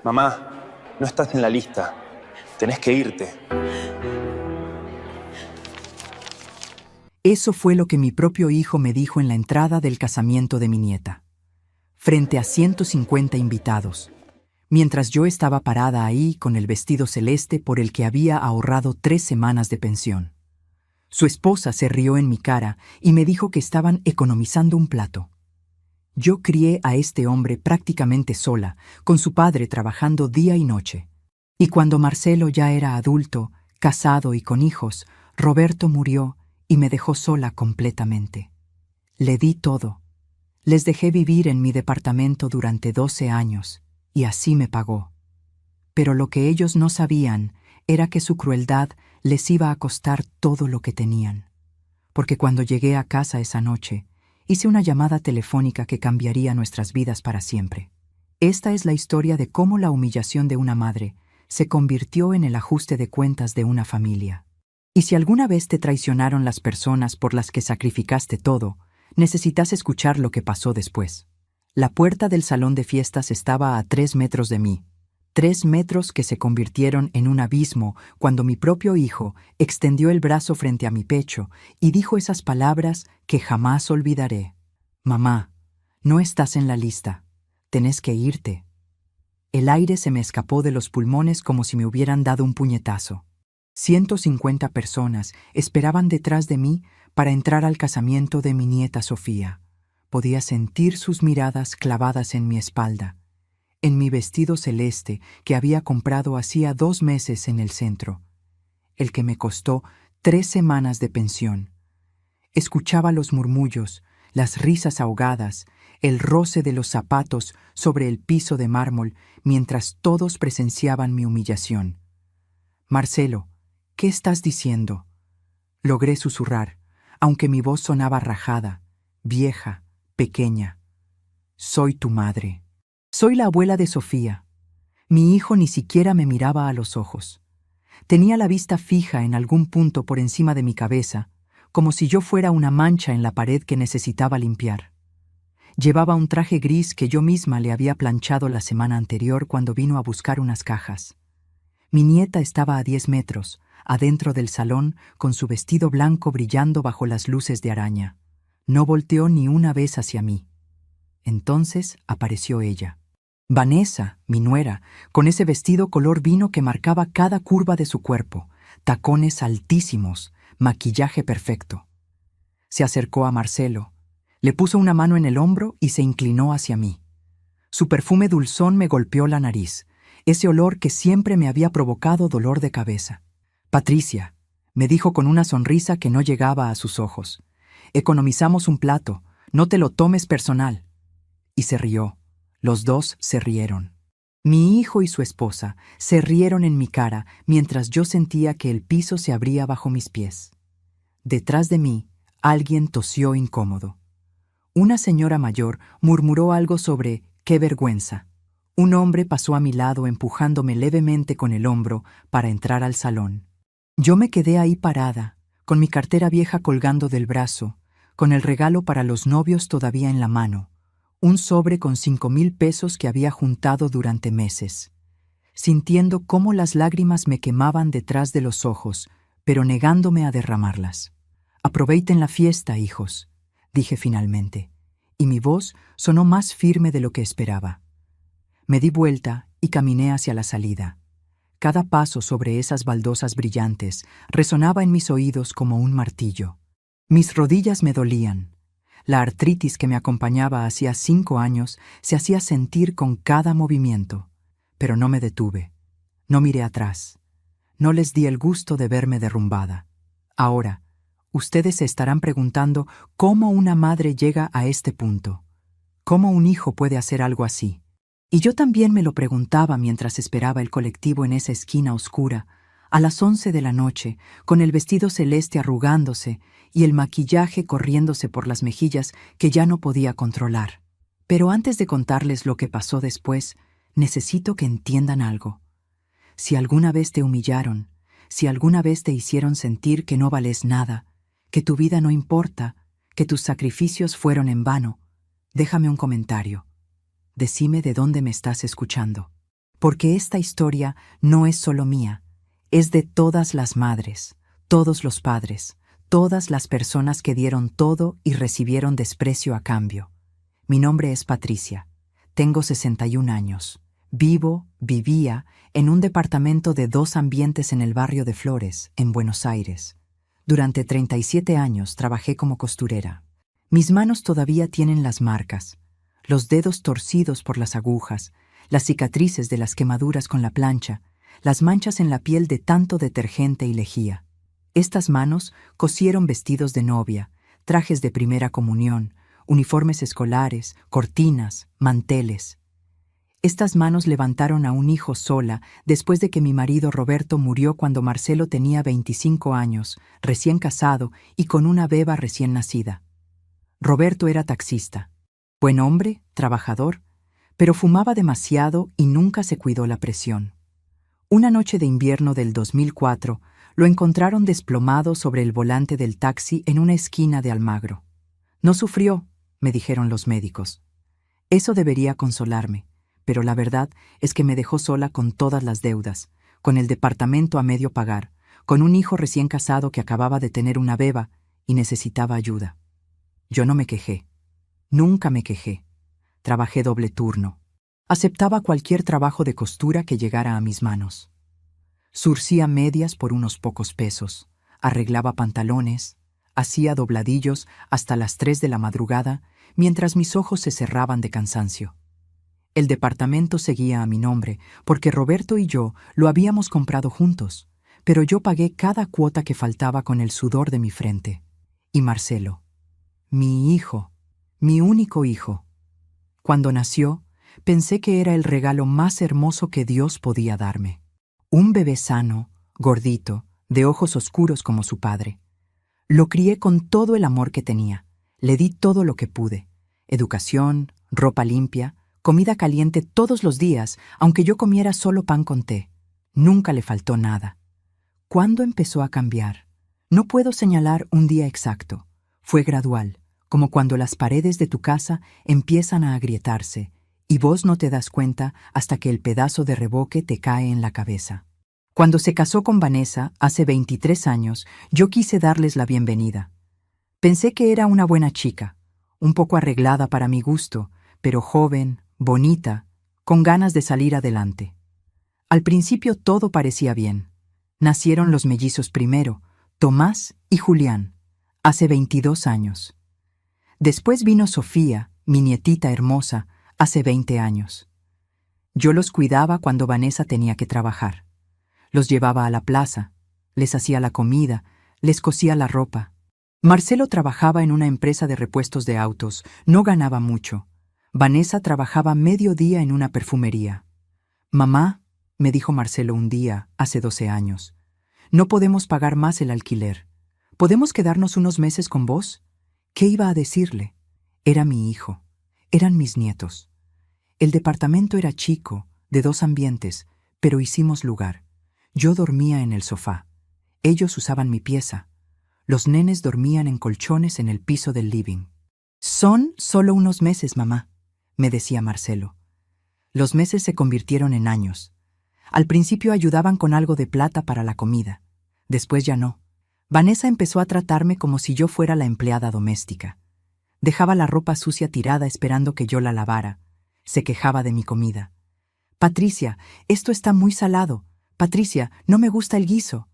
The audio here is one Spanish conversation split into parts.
Mamá, no estás en la lista. Tenés que irte. Eso fue lo que mi propio hijo me dijo en la entrada del casamiento de mi nieta, frente a 150 invitados, mientras yo estaba parada ahí con el vestido celeste por el que había ahorrado 3 semanas de pensión. Su esposa se rió en mi cara y me dijo que estaban economizando un plato. Yo crié a este hombre prácticamente sola, con su padre trabajando día y noche. Y cuando Marcelo ya era adulto, casado y con hijos, Roberto murió y me dejó sola completamente. Le di todo. Les dejé vivir en mi departamento durante 12 años, y así me pagó. Pero lo que ellos no sabían era que su crueldad les iba a costar todo lo que tenían. Porque cuando llegué a casa esa noche, hice una llamada telefónica que cambiaría nuestras vidas para siempre. Esta es la historia de cómo la humillación de una madre se convirtió en el ajuste de cuentas de una familia. Y si alguna vez te traicionaron las personas por las que sacrificaste todo, necesitas escuchar lo que pasó después. La puerta del salón de fiestas estaba a 3 metros de mí. 3 metros que se convirtieron en un abismo cuando mi propio hijo extendió el brazo frente a mi pecho y dijo esas palabras que jamás olvidaré. Mamá, no estás en la lista. Tenés que irte. El aire se me escapó de los pulmones como si me hubieran dado un puñetazo. 150 personas esperaban detrás de mí para entrar al casamiento de mi nieta Sofía. Podía sentir sus miradas clavadas en mi espalda, en mi vestido celeste que había comprado hacía 2 meses en el centro, el que me costó 3 semanas de pensión. Escuchaba los murmullos, las risas ahogadas, el roce de los zapatos sobre el piso de mármol mientras todos presenciaban mi humillación. Marcelo, ¿qué estás diciendo? Logré susurrar, aunque mi voz sonaba rajada, vieja, pequeña. Soy tu madre. Soy la abuela de Sofía. Mi hijo ni siquiera me miraba a los ojos. Tenía la vista fija en algún punto por encima de mi cabeza, como si yo fuera una mancha en la pared que necesitaba limpiar. Llevaba un traje gris que yo misma le había planchado la semana anterior cuando vino a buscar unas cajas. Mi nieta estaba a 10 metros, adentro del salón, con su vestido blanco brillando bajo las luces de araña. No volteó ni una vez hacia mí. Entonces apareció ella. Vanessa, mi nuera, con ese vestido color vino que marcaba cada curva de su cuerpo, tacones altísimos, maquillaje perfecto. Se acercó a Marcelo, le puso una mano en el hombro y se inclinó hacia mí. Su perfume dulzón me golpeó la nariz, ese olor que siempre me había provocado dolor de cabeza. Patricia, me dijo con una sonrisa que no llegaba a sus ojos. Economizamos un plato, no te lo tomes personal. Y se rió. Los dos se rieron. Mi hijo y su esposa se rieron en mi cara mientras yo sentía que el piso se abría bajo mis pies. Detrás de mí, alguien tosió incómodo. Una señora mayor murmuró algo sobre «qué vergüenza». Un hombre pasó a mi lado empujándome levemente con el hombro para entrar al salón. Yo me quedé ahí parada, con mi cartera vieja colgando del brazo, con el regalo para los novios todavía en la mano, un sobre con 5,000 pesos que había juntado durante meses, sintiendo cómo las lágrimas me quemaban detrás de los ojos, pero negándome a derramarlas. «Aproveiten la fiesta, hijos», dije finalmente, y mi voz sonó más firme de lo que esperaba. Me di vuelta y caminé hacia la salida. Cada paso sobre esas baldosas brillantes resonaba en mis oídos como un martillo. Mis rodillas me dolían. La artritis que me acompañaba hacía 5 años se hacía sentir con cada movimiento. Pero no me detuve. No miré atrás. No les di el gusto de verme derrumbada. Ahora, ustedes se estarán preguntando cómo una madre llega a este punto. ¿Cómo un hijo puede hacer algo así? Y yo también me lo preguntaba mientras esperaba el colectivo en esa esquina oscura, a las 11 de la noche, con el vestido celeste arrugándose y el maquillaje corriéndose por las mejillas que ya no podía controlar. Pero antes de contarles lo que pasó después, necesito que entiendan algo. Si alguna vez te humillaron, si alguna vez te hicieron sentir que no vales nada, que tu vida no importa, que tus sacrificios fueron en vano, déjame un comentario. Decime de dónde me estás escuchando. porque esta historia no es solo mía, es de todas las madres, todos los padres, todas las personas que dieron todo y recibieron desprecio a cambio. Mi nombre es Patricia. Tengo 61 años. Vivía en un departamento de 2 ambientes en el barrio de Flores, en Buenos Aires. Durante 37 años trabajé como costurera. Mis manos todavía tienen las marcas, los dedos torcidos por las agujas, las cicatrices de las quemaduras con la plancha, las manchas en la piel de tanto detergente y lejía. Estas manos cosieron vestidos de novia, trajes de primera comunión, uniformes escolares, cortinas, manteles. Estas manos levantaron a un hijo sola después de que mi marido Roberto murió cuando Marcelo tenía 25 años, recién casado y con una beba recién nacida. Roberto era taxista. Buen hombre, trabajador, pero fumaba demasiado y nunca se cuidó la presión. Una noche de invierno del 2004, lo encontraron desplomado sobre el volante del taxi en una esquina de Almagro. No sufrió, me dijeron los médicos. Eso debería consolarme, pero la verdad es que me dejó sola con todas las deudas, con el departamento a medio pagar, con un hijo recién casado que acababa de tener una beba y necesitaba ayuda. Yo no me quejé. Nunca me quejé. Trabajé doble turno. Aceptaba cualquier trabajo de costura que llegara a mis manos. Zurcía medias por unos pocos pesos, arreglaba pantalones, hacía dobladillos hasta las 3 de la madrugada mientras mis ojos se cerraban de cansancio. El departamento seguía a mi nombre porque Roberto y yo lo habíamos comprado juntos, pero yo pagué cada cuota que faltaba con el sudor de mi frente. Y Marcelo, mi hijo, mi único hijo. Cuando nació, pensé que era el regalo más hermoso que Dios podía darme. Un bebé sano, gordito, de ojos oscuros como su padre. Lo crié con todo el amor que tenía. Le di todo lo que pude. Educación, ropa limpia, comida caliente todos los días, aunque yo comiera solo pan con té. Nunca le faltó nada. ¿Cuándo empezó a cambiar? No puedo señalar un día exacto. Fue gradual, como cuando las paredes de tu casa empiezan a agrietarse y vos no te das cuenta hasta que el pedazo de revoque te cae en la cabeza. Cuando se casó con Vanessa, hace 23 años, yo quise darles la bienvenida. Pensé que era una buena chica, un poco arreglada para mi gusto, pero joven, bonita, con ganas de salir adelante. Al principio todo parecía bien. Nacieron los mellizos primero, Tomás y Julián, hace 22 años. Después vino Sofía, mi nietita hermosa, hace 20 años. Yo los cuidaba cuando Vanessa tenía que trabajar. Los llevaba a la plaza, les hacía la comida, les cosía la ropa. Marcelo trabajaba en una empresa de repuestos de autos, no ganaba mucho. Vanessa trabajaba medio día en una perfumería. «Mamá», me dijo Marcelo un día, hace 12 años, «no podemos pagar más el alquiler. ¿Podemos quedarnos unos meses con vos?» ¿Qué iba a decirle? Era mi hijo, eran mis nietos. El departamento era chico, de 2 ambientes, pero hicimos lugar. Yo dormía en el sofá. Ellos usaban mi pieza. Los nenes dormían en colchones en el piso del living. «Son solo unos meses, mamá», me decía Marcelo. Los meses se convirtieron en años. Al principio ayudaban con algo de plata para la comida. Después ya no. Vanessa empezó a tratarme como si yo fuera la empleada doméstica. Dejaba la ropa sucia tirada esperando que yo la lavara. Se quejaba de mi comida. «Patricia, esto está muy salado. Patricia, no me gusta el guiso.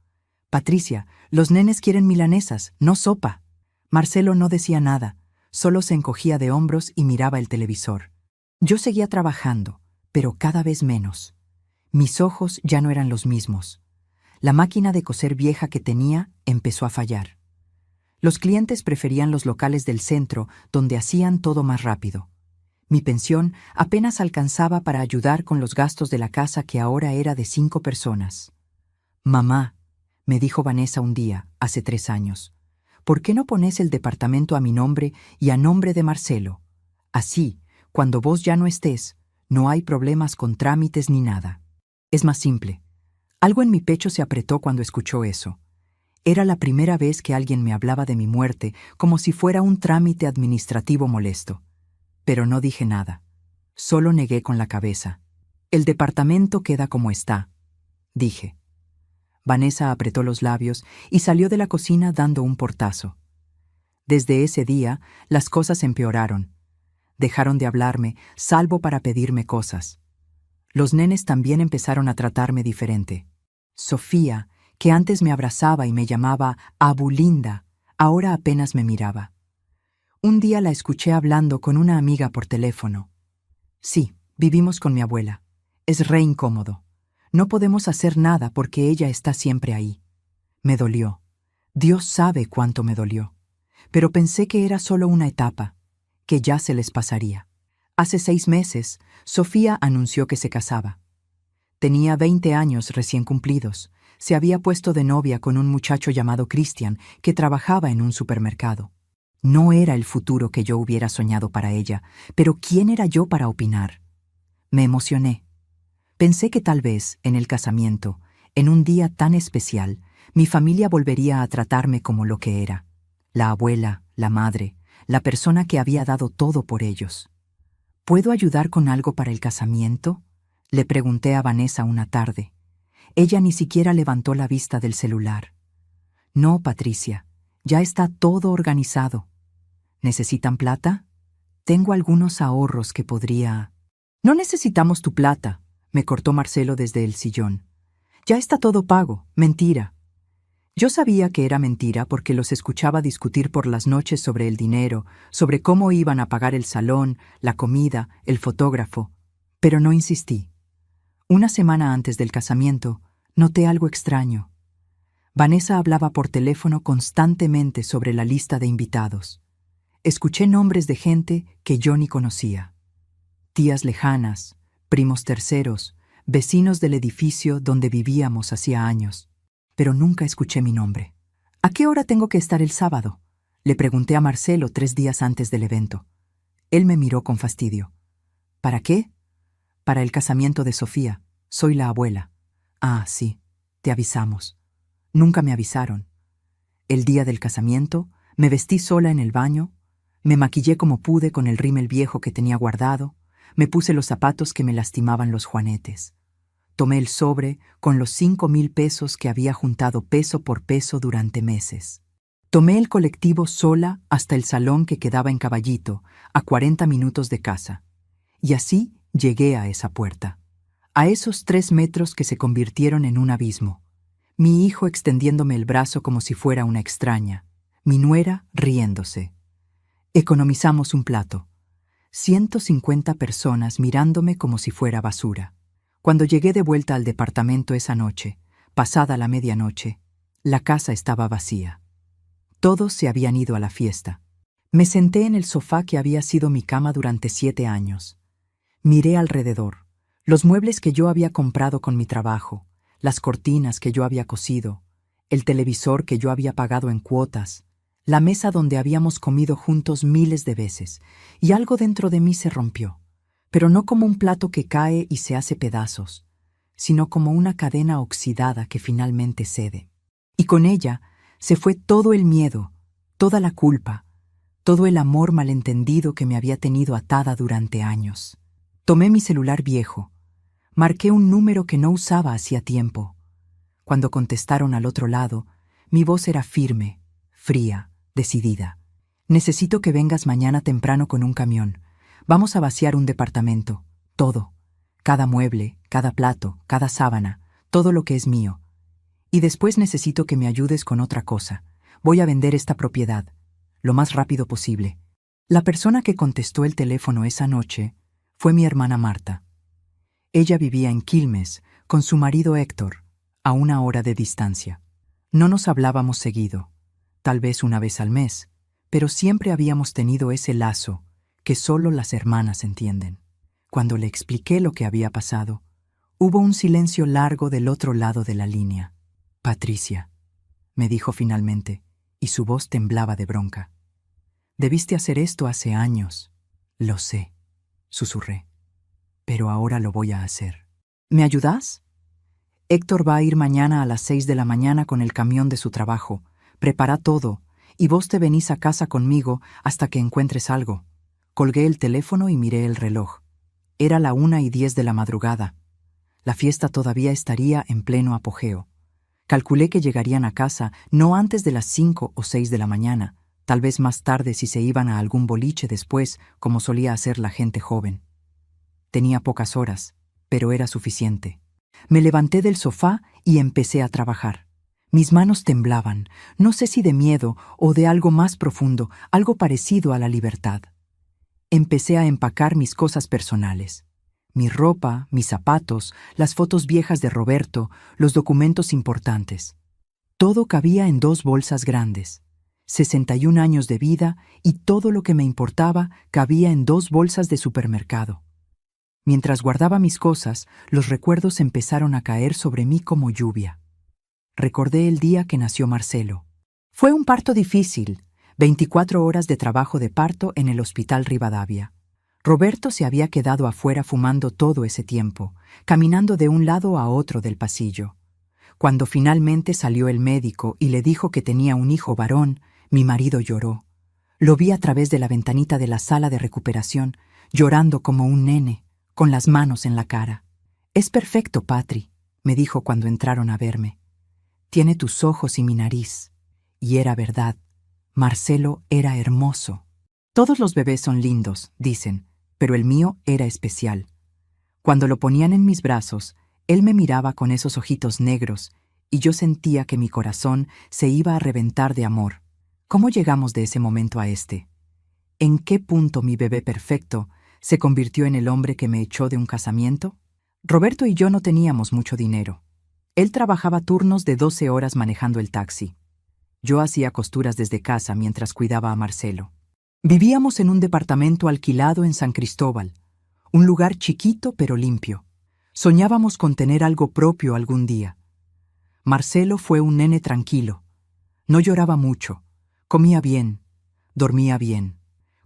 Patricia, los nenes quieren milanesas, no sopa». Marcelo no decía nada, solo se encogía de hombros y miraba el televisor. Yo seguía trabajando, pero cada vez menos. Mis ojos ya no eran los mismos. La máquina de coser vieja que tenía empezó a fallar. Los clientes preferían los locales del centro, donde hacían todo más rápido. Mi pensión apenas alcanzaba para ayudar con los gastos de la casa que ahora era de 5 personas. «Mamá», me dijo Vanessa un día, hace 3 años, «¿por qué no pones el departamento a mi nombre y a nombre de Marcelo? Así, cuando vos ya no estés, no hay problemas con trámites ni nada. Es más simple». Algo en mi pecho se apretó cuando escuchó eso. Era la primera vez que alguien me hablaba de mi muerte como si fuera un trámite administrativo molesto. Pero no dije nada. Solo negué con la cabeza. El departamento queda como está, dije. Vanessa apretó los labios y salió de la cocina dando un portazo. Desde ese día, las cosas empeoraron. Dejaron de hablarme, salvo para pedirme cosas. Los nenes también empezaron a tratarme diferente. Sofía, que antes me abrazaba y me llamaba Abulinda, ahora apenas me miraba. Un día la escuché hablando con una amiga por teléfono. Sí, vivimos con mi abuela. Es re incómodo. No podemos hacer nada porque ella está siempre ahí. Me dolió. Dios sabe cuánto me dolió. Pero pensé que era solo una etapa, que ya se les pasaría. Hace 6 meses, Sofía anunció que se casaba. Tenía 20 años recién cumplidos. Se había puesto de novia con un muchacho llamado Cristian, que trabajaba en un supermercado. No era el futuro que yo hubiera soñado para ella, pero ¿quién era yo para opinar? Me emocioné. Pensé que tal vez, en el casamiento, en un día tan especial, mi familia volvería a tratarme como lo que era. La abuela, la madre, la persona que había dado todo por ellos. ¿Puedo ayudar con algo para el casamiento?, le pregunté a Vanessa una tarde. Ella ni siquiera levantó la vista del celular. No, Patricia, ya está todo organizado. ¿Necesitan plata? Tengo algunos ahorros que podría... No necesitamos tu plata, me cortó Marcelo desde el sillón. Ya está todo pago, mentira. Yo sabía que era mentira porque los escuchaba discutir por las noches sobre el dinero, sobre cómo iban a pagar el salón, la comida, el fotógrafo, pero no insistí. Una semana antes del casamiento, noté algo extraño. Vanessa hablaba por teléfono constantemente sobre la lista de invitados. Escuché nombres de gente que yo ni conocía. Tías lejanas, primos terceros, vecinos del edificio donde vivíamos hacía años. Pero nunca escuché mi nombre. ¿A qué hora tengo que estar el sábado?, le pregunté a Marcelo 3 días antes del evento. Él me miró con fastidio. ¿Para qué? Para el casamiento de Sofía. Soy la abuela. Ah, sí, te avisamos. Nunca me avisaron. El día del casamiento, me vestí sola en el baño, me maquillé como pude con el rímel viejo que tenía guardado, me puse los zapatos que me lastimaban los juanetes. Tomé el sobre con los 5,000 pesos que había juntado peso por peso durante meses. Tomé el colectivo sola hasta el salón que quedaba en Caballito, a 40 minutos de casa. Y así llegué a esa puerta. A esos 3 metros que se convirtieron en un abismo. Mi hijo extendiéndome el brazo como si fuera una extraña. Mi nuera riéndose. Economizamos un plato. 150 personas mirándome como si fuera basura. Cuando llegué de vuelta al departamento esa noche, pasada la medianoche, la casa estaba vacía. Todos se habían ido a la fiesta. Me senté en el sofá que había sido mi cama durante 7 años. Miré alrededor. Los muebles que yo había comprado con mi trabajo, las cortinas que yo había cosido, el televisor que yo había pagado en cuotas, la mesa donde habíamos comido juntos miles de veces, y algo dentro de mí se rompió, pero no como un plato que cae y se hace pedazos, sino como una cadena oxidada que finalmente cede. Y con ella se fue todo el miedo, toda la culpa, todo el amor malentendido que me había tenido atada durante años. Tomé mi celular viejo. Marqué un número que no usaba hacía tiempo. Cuando contestaron al otro lado, mi voz era firme, fría, decidida. Necesito que vengas mañana temprano con un camión. Vamos a vaciar un departamento. Todo. Cada mueble, cada plato, cada sábana, todo lo que es mío. Y después necesito que me ayudes con otra cosa. Voy a vender esta propiedad, lo más rápido posible. La persona que contestó el teléfono esa noche fue mi hermana Marta. Ella vivía en Quilmes con su marido Héctor, a 1 hora de distancia. No nos hablábamos seguido, tal vez una vez al mes, pero siempre habíamos tenido ese lazo que solo las hermanas entienden. Cuando le expliqué lo que había pasado, hubo un silencio largo del otro lado de la línea. Patricia, me dijo finalmente, y su voz temblaba de bronca. Debiste hacer esto hace años. Lo sé, susurré. Pero ahora lo voy a hacer. ¿Me ayudas? Héctor va a ir mañana a las 6 de la mañana con el camión de su trabajo. Prepara todo, y vos te venís a casa conmigo hasta que encuentres algo. Colgué el teléfono y miré el reloj. Era la 1:10 de la madrugada. La fiesta todavía estaría en pleno apogeo. Calculé que llegarían a casa no antes de las 5 o 6 de la mañana, tal vez más tarde si se iban a algún boliche después, como solía hacer la gente joven. Tenía pocas horas, pero era suficiente. Me levanté del sofá y empecé a trabajar. Mis manos temblaban, no sé si de miedo o de algo más profundo, algo parecido a la libertad. Empecé a empacar mis cosas personales. Mi ropa, mis zapatos, las fotos viejas de Roberto, los documentos importantes. Todo cabía en 2 bolsas grandes. 61 años de vida y todo lo que me importaba cabía en 2 bolsas de supermercado. Mientras guardaba mis cosas, los recuerdos empezaron a caer sobre mí como lluvia. Recordé el día que nació Marcelo. Fue un parto difícil, 24 horas de trabajo de parto en el Hospital Rivadavia. Roberto se había quedado afuera fumando todo ese tiempo, caminando de un lado a otro del pasillo. Cuando finalmente salió el médico y le dijo que tenía un hijo varón, mi marido lloró. Lo vi a través de la ventanita de la sala de recuperación, llorando como un nene, con las manos en la cara. «Es perfecto, Patri», me dijo cuando entraron a verme. «Tiene tus ojos y mi nariz». Y era verdad. Marcelo era hermoso. Todos los bebés son lindos, dicen, pero el mío era especial. Cuando lo ponían en mis brazos, él me miraba con esos ojitos negros y yo sentía que mi corazón se iba a reventar de amor. ¿Cómo llegamos de ese momento a este? ¿En qué punto mi bebé perfecto se convirtió en el hombre que me echó de un casamiento? Roberto y yo no teníamos mucho dinero. Él trabajaba turnos de 12 horas manejando el taxi. Yo hacía costuras desde casa mientras cuidaba a Marcelo. Vivíamos en un departamento alquilado en San Cristóbal, un lugar chiquito pero limpio. Soñábamos con tener algo propio algún día. Marcelo fue un nene tranquilo. No lloraba mucho, comía bien, dormía bien.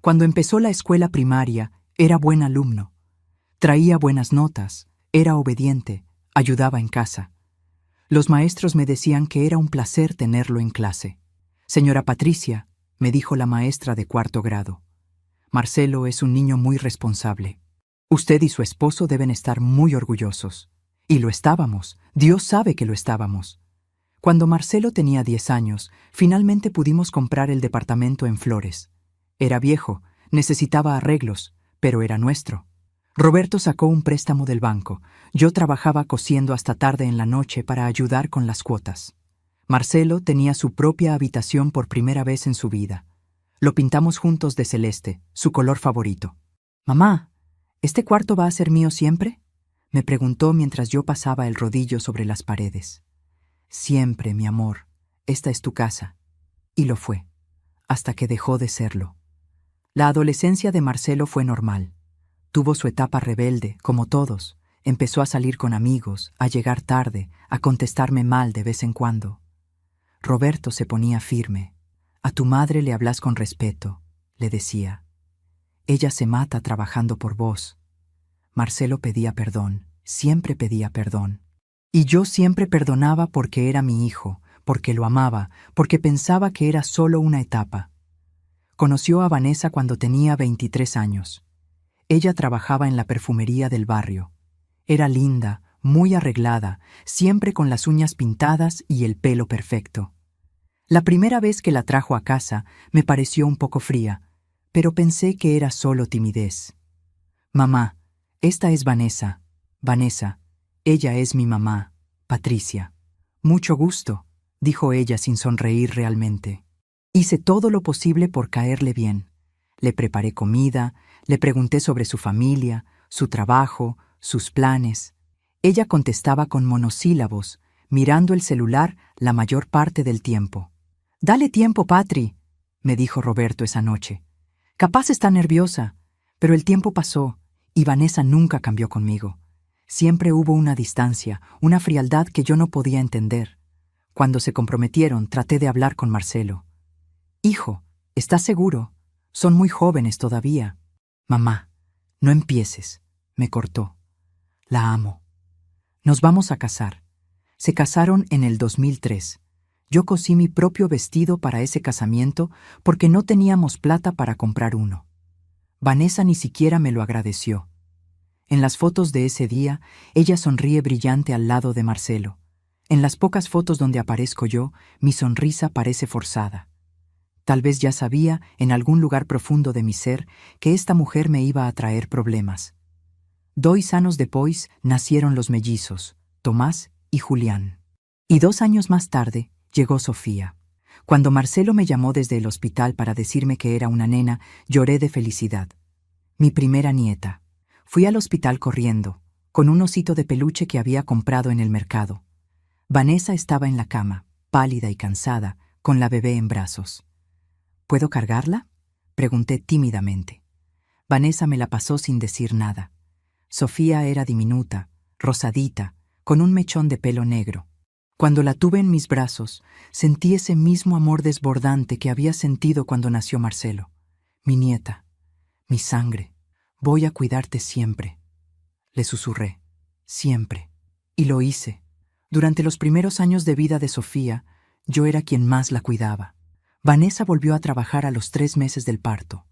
Cuando empezó la escuela primaria, era buen alumno. Traía buenas notas, era obediente, ayudaba en casa. Los maestros me decían que era un placer tenerlo en clase. «Señora Patricia», me dijo la maestra de 4º grado, «Marcelo es un niño muy responsable. Usted y su esposo deben estar muy orgullosos». Y lo estábamos, Dios sabe que lo estábamos. Cuando Marcelo tenía 10 años, finalmente pudimos comprar el departamento en Flores. Era viejo, necesitaba arreglos, pero era nuestro. Roberto sacó un préstamo del banco. Yo trabajaba cosiendo hasta tarde en la noche para ayudar con las cuotas. Marcelo tenía su propia habitación por primera vez en su vida. Lo pintamos juntos de celeste, su color favorito. «Mamá, ¿este cuarto va a ser mío siempre?», me preguntó mientras yo pasaba el rodillo sobre las paredes. «Siempre, mi amor, esta es tu casa». Y lo fue, hasta que dejó de serlo. La adolescencia de Marcelo fue normal. Tuvo su etapa rebelde, como todos. Empezó a salir con amigos, a llegar tarde, a contestarme mal de vez en cuando. Roberto se ponía firme. «A tu madre le hablas con respeto», le decía. «Ella se mata trabajando por vos». Marcelo pedía perdón, siempre pedía perdón. Y yo siempre perdonaba porque era mi hijo, porque lo amaba, porque pensaba que era solo una etapa. Conoció a Vanessa cuando tenía 23 años. Ella trabajaba en la perfumería del barrio. Era linda, muy arreglada, siempre con las uñas pintadas y el pelo perfecto. La primera vez que la trajo a casa me pareció un poco fría, pero pensé que era solo timidez. «Mamá, esta es Vanessa. Vanessa, ella es mi mamá, Patricia». «Mucho gusto», dijo ella sin sonreír realmente. Hice todo lo posible por caerle bien. Le preparé comida, le pregunté sobre su familia, su trabajo, sus planes. Ella contestaba con monosílabos, mirando el celular la mayor parte del tiempo. «Dale tiempo, Patri», me dijo Roberto esa noche. «Capaz está nerviosa», pero el tiempo pasó y Vanessa nunca cambió conmigo. Siempre hubo una distancia, una frialdad que yo no podía entender. Cuando se comprometieron, traté de hablar con Marcelo. «Hijo, ¿estás seguro? Son muy jóvenes todavía». «Mamá, no empieces», me cortó. «La amo. Nos vamos a casar». Se casaron en el 2003. Yo cosí mi propio vestido para ese casamiento porque no teníamos plata para comprar uno. Vanessa ni siquiera me lo agradeció. En las fotos de ese día, ella sonríe brillante al lado de Marcelo. En las pocas fotos donde aparezco yo, mi sonrisa parece forzada. Tal vez ya sabía, en algún lugar profundo de mi ser, que esta mujer me iba a traer problemas. 2 años después nacieron los mellizos, Tomás y Julián. Y 2 años más tarde llegó Sofía. Cuando Marcelo me llamó desde el hospital para decirme que era una nena, lloré de felicidad. Mi primera nieta. Fui al hospital corriendo, con un osito de peluche que había comprado en el mercado. Vanessa estaba en la cama, pálida y cansada, con la bebé en brazos. ¿Puedo cargarla?, pregunté tímidamente. Vanessa me la pasó sin decir nada. Sofía era diminuta, rosadita, con un mechón de pelo negro. Cuando la tuve en mis brazos, sentí ese mismo amor desbordante que había sentido cuando nació Marcelo. Mi nieta, mi sangre, voy a cuidarte siempre. Le susurré, siempre. Y lo hice. Durante los primeros años de vida de Sofía, yo era quien más la cuidaba. Vanessa volvió a trabajar a los 3 meses del parto.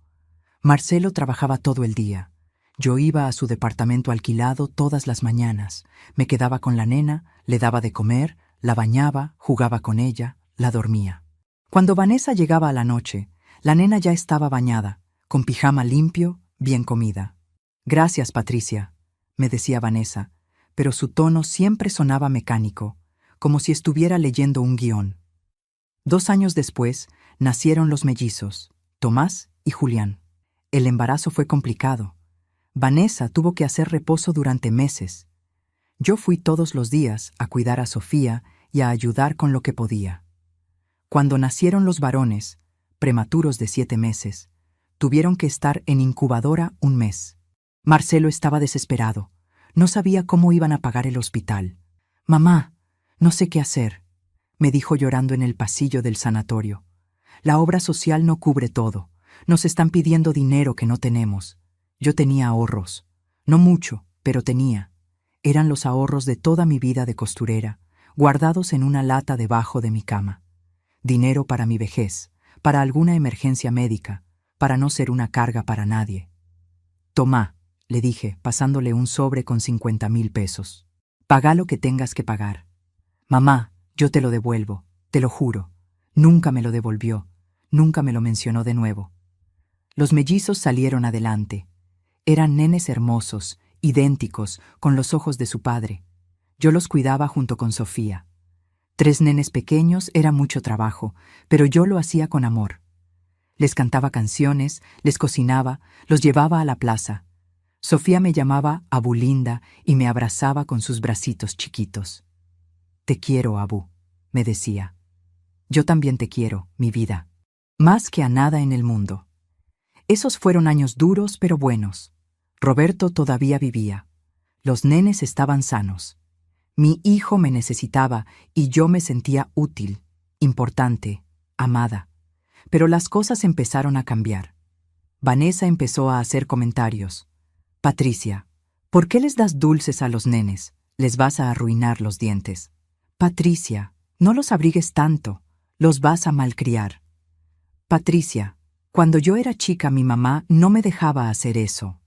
Marcelo trabajaba todo el día. Yo iba a su departamento alquilado todas las mañanas. Me quedaba con la nena, le daba de comer, la bañaba, jugaba con ella, la dormía. Cuando Vanessa llegaba a la noche, la nena ya estaba bañada, con pijama limpio, bien comida. Gracias, Patricia, me decía Vanessa, pero su tono siempre sonaba mecánico, como si estuviera leyendo un guión. 2 años después, nacieron los mellizos, Tomás y Julián. El embarazo fue complicado. Vanessa tuvo que hacer reposo durante meses. Yo fui todos los días a cuidar a Sofía y a ayudar con lo que podía. Cuando nacieron los varones, prematuros de 7 meses, tuvieron que estar en incubadora 1 mes. Marcelo estaba desesperado. No sabía cómo iban a pagar el hospital. «Mamá, no sé qué hacer», me dijo llorando en el pasillo del sanatorio. «La obra social no cubre todo. Nos están pidiendo dinero que no tenemos. Yo tenía ahorros. No mucho, pero tenía. Eran los ahorros de toda mi vida de costurera, guardados en una lata debajo de mi cama. Dinero para mi vejez, para alguna emergencia médica, para no ser una carga para nadie». «Tomá», le dije, pasándole un sobre con 50,000 pesos. «Paga lo que tengas que pagar». «Mamá, yo te lo devuelvo, te lo juro». Nunca me lo devolvió, nunca me lo mencionó de nuevo. Los mellizos salieron adelante. Eran nenes hermosos, idénticos, con los ojos de su padre. Yo los cuidaba junto con Sofía. 3 nenes pequeños era mucho trabajo, pero yo lo hacía con amor. Les cantaba canciones, les cocinaba, los llevaba a la plaza. Sofía me llamaba Abu linda y me abrazaba con sus bracitos chiquitos. «Te quiero, Abu», me decía. «Yo también te quiero, mi vida. Más que a nada en el mundo». Esos fueron años duros pero buenos. Roberto todavía vivía. Los nenes estaban sanos. Mi hijo me necesitaba y yo me sentía útil, importante, amada. Pero las cosas empezaron a cambiar. Vanessa empezó a hacer comentarios. «Patricia, ¿por qué les das dulces a los nenes? Les vas a arruinar los dientes. Patricia, no los abrigues tanto, los vas a malcriar. Patricia, cuando yo era chica mi mamá no me dejaba hacer eso».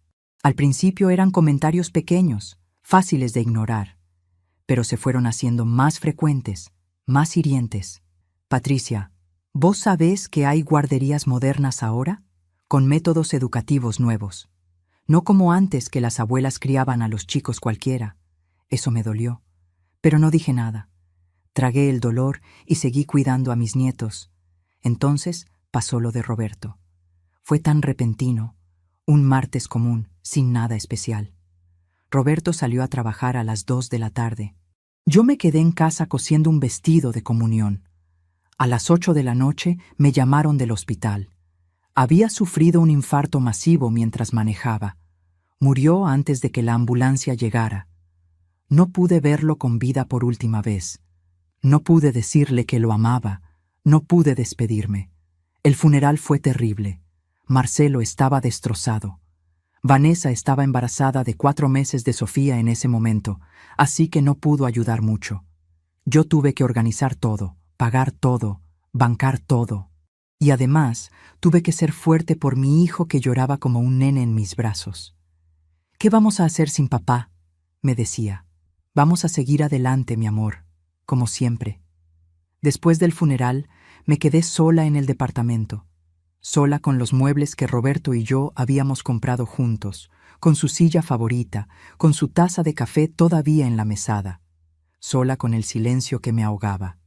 Al principio eran comentarios pequeños, fáciles de ignorar, pero se fueron haciendo más frecuentes, más hirientes. «Patricia, ¿vos sabés que hay guarderías modernas ahora? Con métodos educativos nuevos. No como antes que las abuelas criaban a los chicos cualquiera». Eso me dolió, pero no dije nada. Tragué el dolor y seguí cuidando a mis nietos. Entonces pasó lo de Roberto. Fue tan repentino, un martes común, sin nada especial. Roberto salió a trabajar a las 2 de la tarde. Yo me quedé en casa cosiendo un vestido de comunión. A las 8 de la noche me llamaron del hospital. Había sufrido un infarto masivo mientras manejaba. Murió antes de que la ambulancia llegara. No pude verlo con vida por última vez. No pude decirle que lo amaba. No pude despedirme. El funeral fue terrible. Marcelo estaba destrozado. Vanessa estaba embarazada de 4 meses de Sofía en ese momento, así que no pudo ayudar mucho. Yo tuve que organizar todo, pagar todo, bancar todo. Y además, tuve que ser fuerte por mi hijo que lloraba como un nene en mis brazos. ¿Qué vamos a hacer sin papá?, me decía. Vamos a seguir adelante, mi amor, como siempre. Después del funeral, me quedé sola en el departamento, sola con los muebles que Roberto y yo habíamos comprado juntos, con su silla favorita, con su taza de café todavía en la mesada, sola con el silencio que me ahogaba.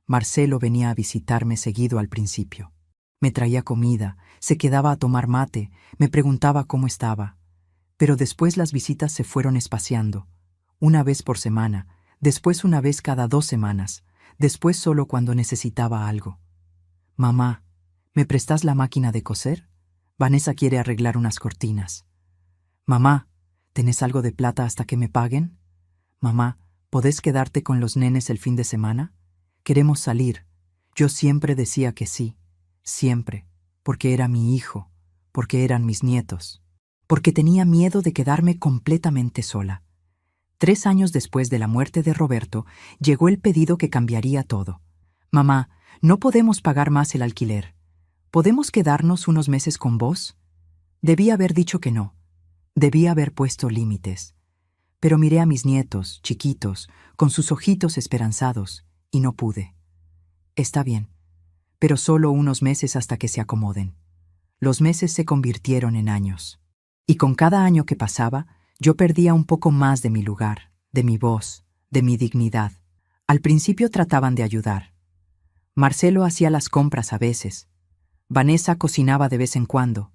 Marcelo venía a visitarme seguido al principio. Me traía comida, se quedaba a tomar mate, me preguntaba cómo estaba. Pero después las visitas se fueron espaciando, una vez por semana, después una vez cada 2 semanas, después solo cuando necesitaba algo. Mamá, ¿me prestas la máquina de coser? Vanessa quiere arreglar unas cortinas. Mamá, ¿tenés algo de plata hasta que me paguen? Mamá, ¿podés quedarte con los nenes el fin de semana? Queremos salir. Yo siempre decía que sí, siempre, porque era mi hijo, porque eran mis nietos, porque tenía miedo de quedarme completamente sola. 3 años después de la muerte de Roberto, llegó el pedido que cambiaría todo. Mamá, no podemos pagar más el alquiler. ¿Podemos quedarnos unos meses con vos? Debía haber dicho que no. Debía haber puesto límites. Pero miré a mis nietos, chiquitos, con sus ojitos esperanzados, y no pude. Está bien, pero solo unos meses hasta que se acomoden. Los meses se convirtieron en años. Y con cada año que pasaba, yo perdía un poco más de mi lugar, de mi voz, de mi dignidad. Al principio trataban de ayudar. Marcelo hacía las compras a veces. Vanessa cocinaba de vez en cuando,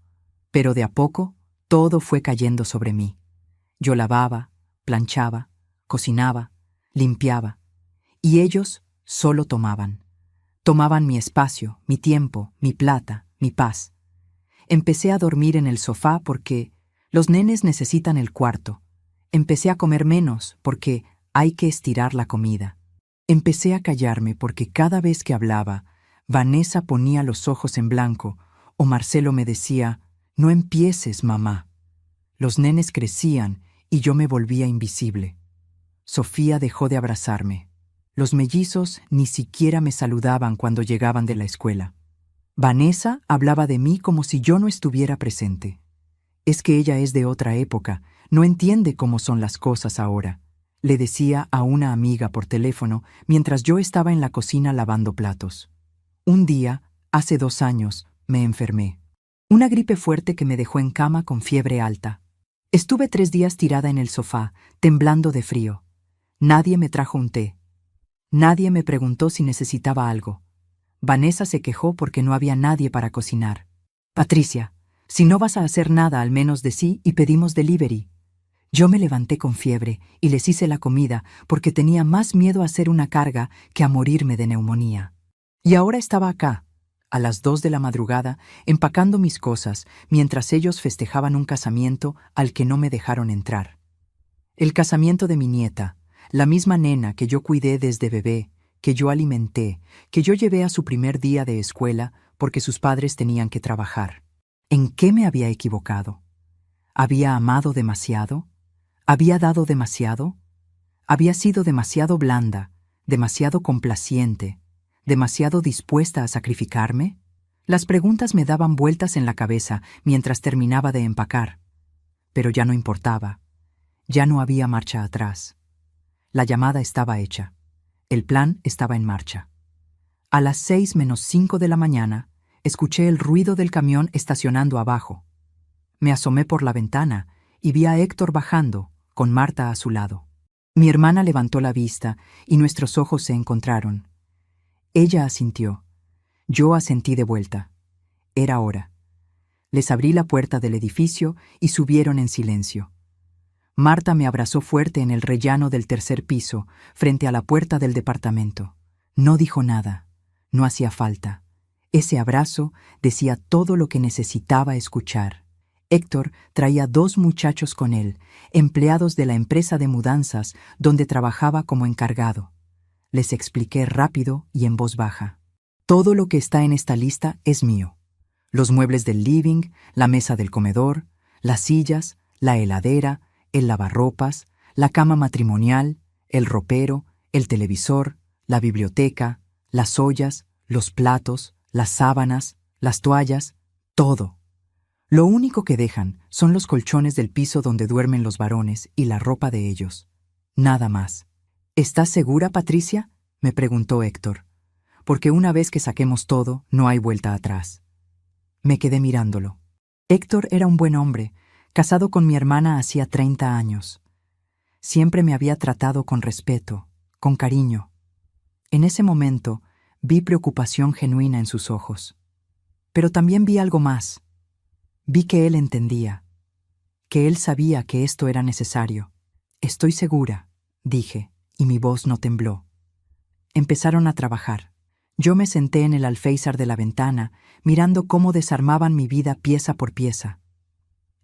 pero de a poco todo fue cayendo sobre mí. Yo lavaba, planchaba, cocinaba, limpiaba, y ellos solo tomaban. Tomaban mi espacio, mi tiempo, mi plata, mi paz. Empecé a dormir en el sofá porque los nenes necesitan el cuarto. Empecé a comer menos porque hay que estirar la comida. Empecé a callarme porque cada vez que hablaba, Vanessa ponía los ojos en blanco o Marcelo me decía, «No empieces, mamá». Los nenes crecían y yo me volvía invisible. Sofía dejó de abrazarme. Los mellizos ni siquiera me saludaban cuando llegaban de la escuela. Vanessa hablaba de mí como si yo no estuviera presente. Es que ella es de otra época, no entiende cómo son las cosas ahora, le decía a una amiga por teléfono mientras yo estaba en la cocina lavando platos. Un día, hace 2 años, me enfermé. Una gripe fuerte que me dejó en cama con fiebre alta. Estuve 3 días tirada en el sofá, temblando de frío. Nadie me trajo un té. Nadie me preguntó si necesitaba algo. Vanessa se quejó porque no había nadie para cocinar. «Patricia, si no vas a hacer nada, al menos decí y pedimos delivery». Yo me levanté con fiebre y les hice la comida porque tenía más miedo a ser una carga que a morirme de neumonía. Y ahora estaba acá, a las 2 de la madrugada, empacando mis cosas, mientras ellos festejaban un casamiento al que no me dejaron entrar. El casamiento de mi nieta, la misma nena que yo cuidé desde bebé, que yo alimenté, que yo llevé a su primer día de escuela porque sus padres tenían que trabajar. ¿En qué me había equivocado? ¿Había amado demasiado? ¿Había dado demasiado? ¿Había sido demasiado blanda, demasiado complaciente, demasiado dispuesta a sacrificarme? Las preguntas me daban vueltas en la cabeza mientras terminaba de empacar. Pero ya no importaba. Ya no había marcha atrás. La llamada estaba hecha. El plan estaba en marcha. A las 6 menos 5 de la mañana, escuché el ruido del camión estacionando abajo. Me asomé por la ventana y vi a Héctor bajando, con Marta a su lado. Mi hermana levantó la vista y nuestros ojos se encontraron. Ella asintió. Yo asentí de vuelta. Era hora. Les abrí la puerta del edificio y subieron en silencio. Marta me abrazó fuerte en el rellano del 3er piso, frente a la puerta del departamento. No dijo nada. No hacía falta. Ese abrazo decía todo lo que necesitaba escuchar. Héctor traía 2 muchachos con él, empleados de la empresa de mudanzas donde trabajaba como encargado. Les expliqué rápido y en voz baja. Todo lo que está en esta lista es mío. Los muebles del living, la mesa del comedor, las sillas, la heladera, el lavarropas, la cama matrimonial, el ropero, el televisor, la biblioteca, las ollas, los platos, las sábanas, las toallas, todo. Lo único que dejan son los colchones del piso donde duermen los varones y la ropa de ellos. Nada más. ¿Estás segura, Patricia?, me preguntó Héctor. Porque una vez que saquemos todo, no hay vuelta atrás. Me quedé mirándolo. Héctor era un buen hombre, casado con mi hermana hacía 30 años. Siempre me había tratado con respeto, con cariño. En ese momento vi preocupación genuina en sus ojos. Pero también vi algo más. Vi que él entendía, que él sabía que esto era necesario. Estoy segura, dije, y mi voz no tembló. Empezaron a trabajar. Yo me senté en el alféizar de la ventana, mirando cómo desarmaban mi vida pieza por pieza.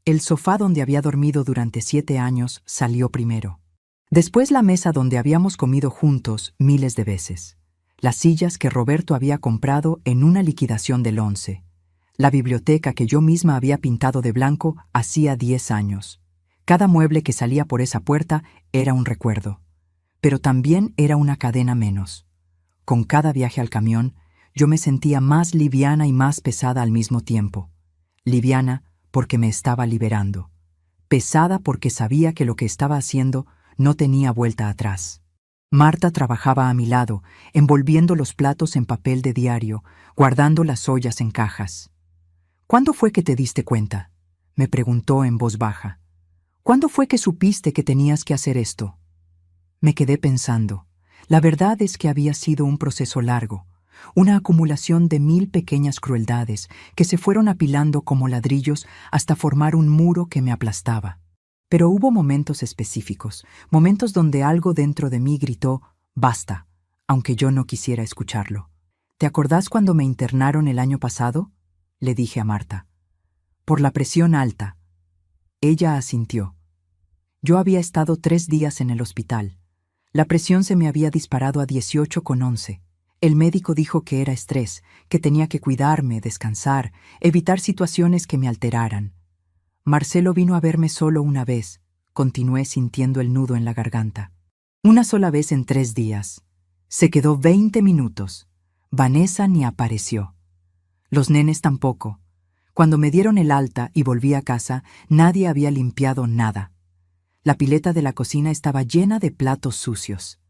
El sofá donde había dormido durante 7 años salió primero. Después la mesa donde habíamos comido juntos miles de veces. Las sillas que Roberto había comprado en una liquidación del 11. La biblioteca que yo misma había pintado de blanco hacía 10 años. Cada mueble que salía por esa puerta era un recuerdo. Pero también era una cadena menos. Con cada viaje al camión, yo me sentía más liviana y más pesada al mismo tiempo. Liviana porque me estaba liberando. Pesada porque sabía que lo que estaba haciendo no tenía vuelta atrás. Marta trabajaba a mi lado, envolviendo los platos en papel de diario, guardando las ollas en cajas. ¿Cuándo fue que te diste cuenta?, me preguntó en voz baja. ¿Cuándo fue que supiste que tenías que hacer esto? Me quedé pensando. La verdad es que había sido un proceso largo, una acumulación de 1000 pequeñas crueldades que se fueron apilando como ladrillos hasta formar un muro que me aplastaba. Pero hubo momentos específicos, momentos donde algo dentro de mí gritó, «Basta», aunque yo no quisiera escucharlo. ¿Te acordás cuando me internaron el año pasado?, le dije a Marta. Por la presión alta. Ella asintió. Yo había estado 3 días en el hospital. La presión se me había disparado a 18,11. El médico dijo que era estrés, que tenía que cuidarme, descansar, evitar situaciones que me alteraran. Marcelo vino a verme solo una vez. Continué sintiendo el nudo en la garganta. Una sola vez en 3 días. Se quedó 20 minutos. Vanessa ni apareció. Los nenes tampoco. Cuando me dieron el alta y volví a casa, nadie había limpiado nada. La pileta de la cocina estaba llena de platos sucios.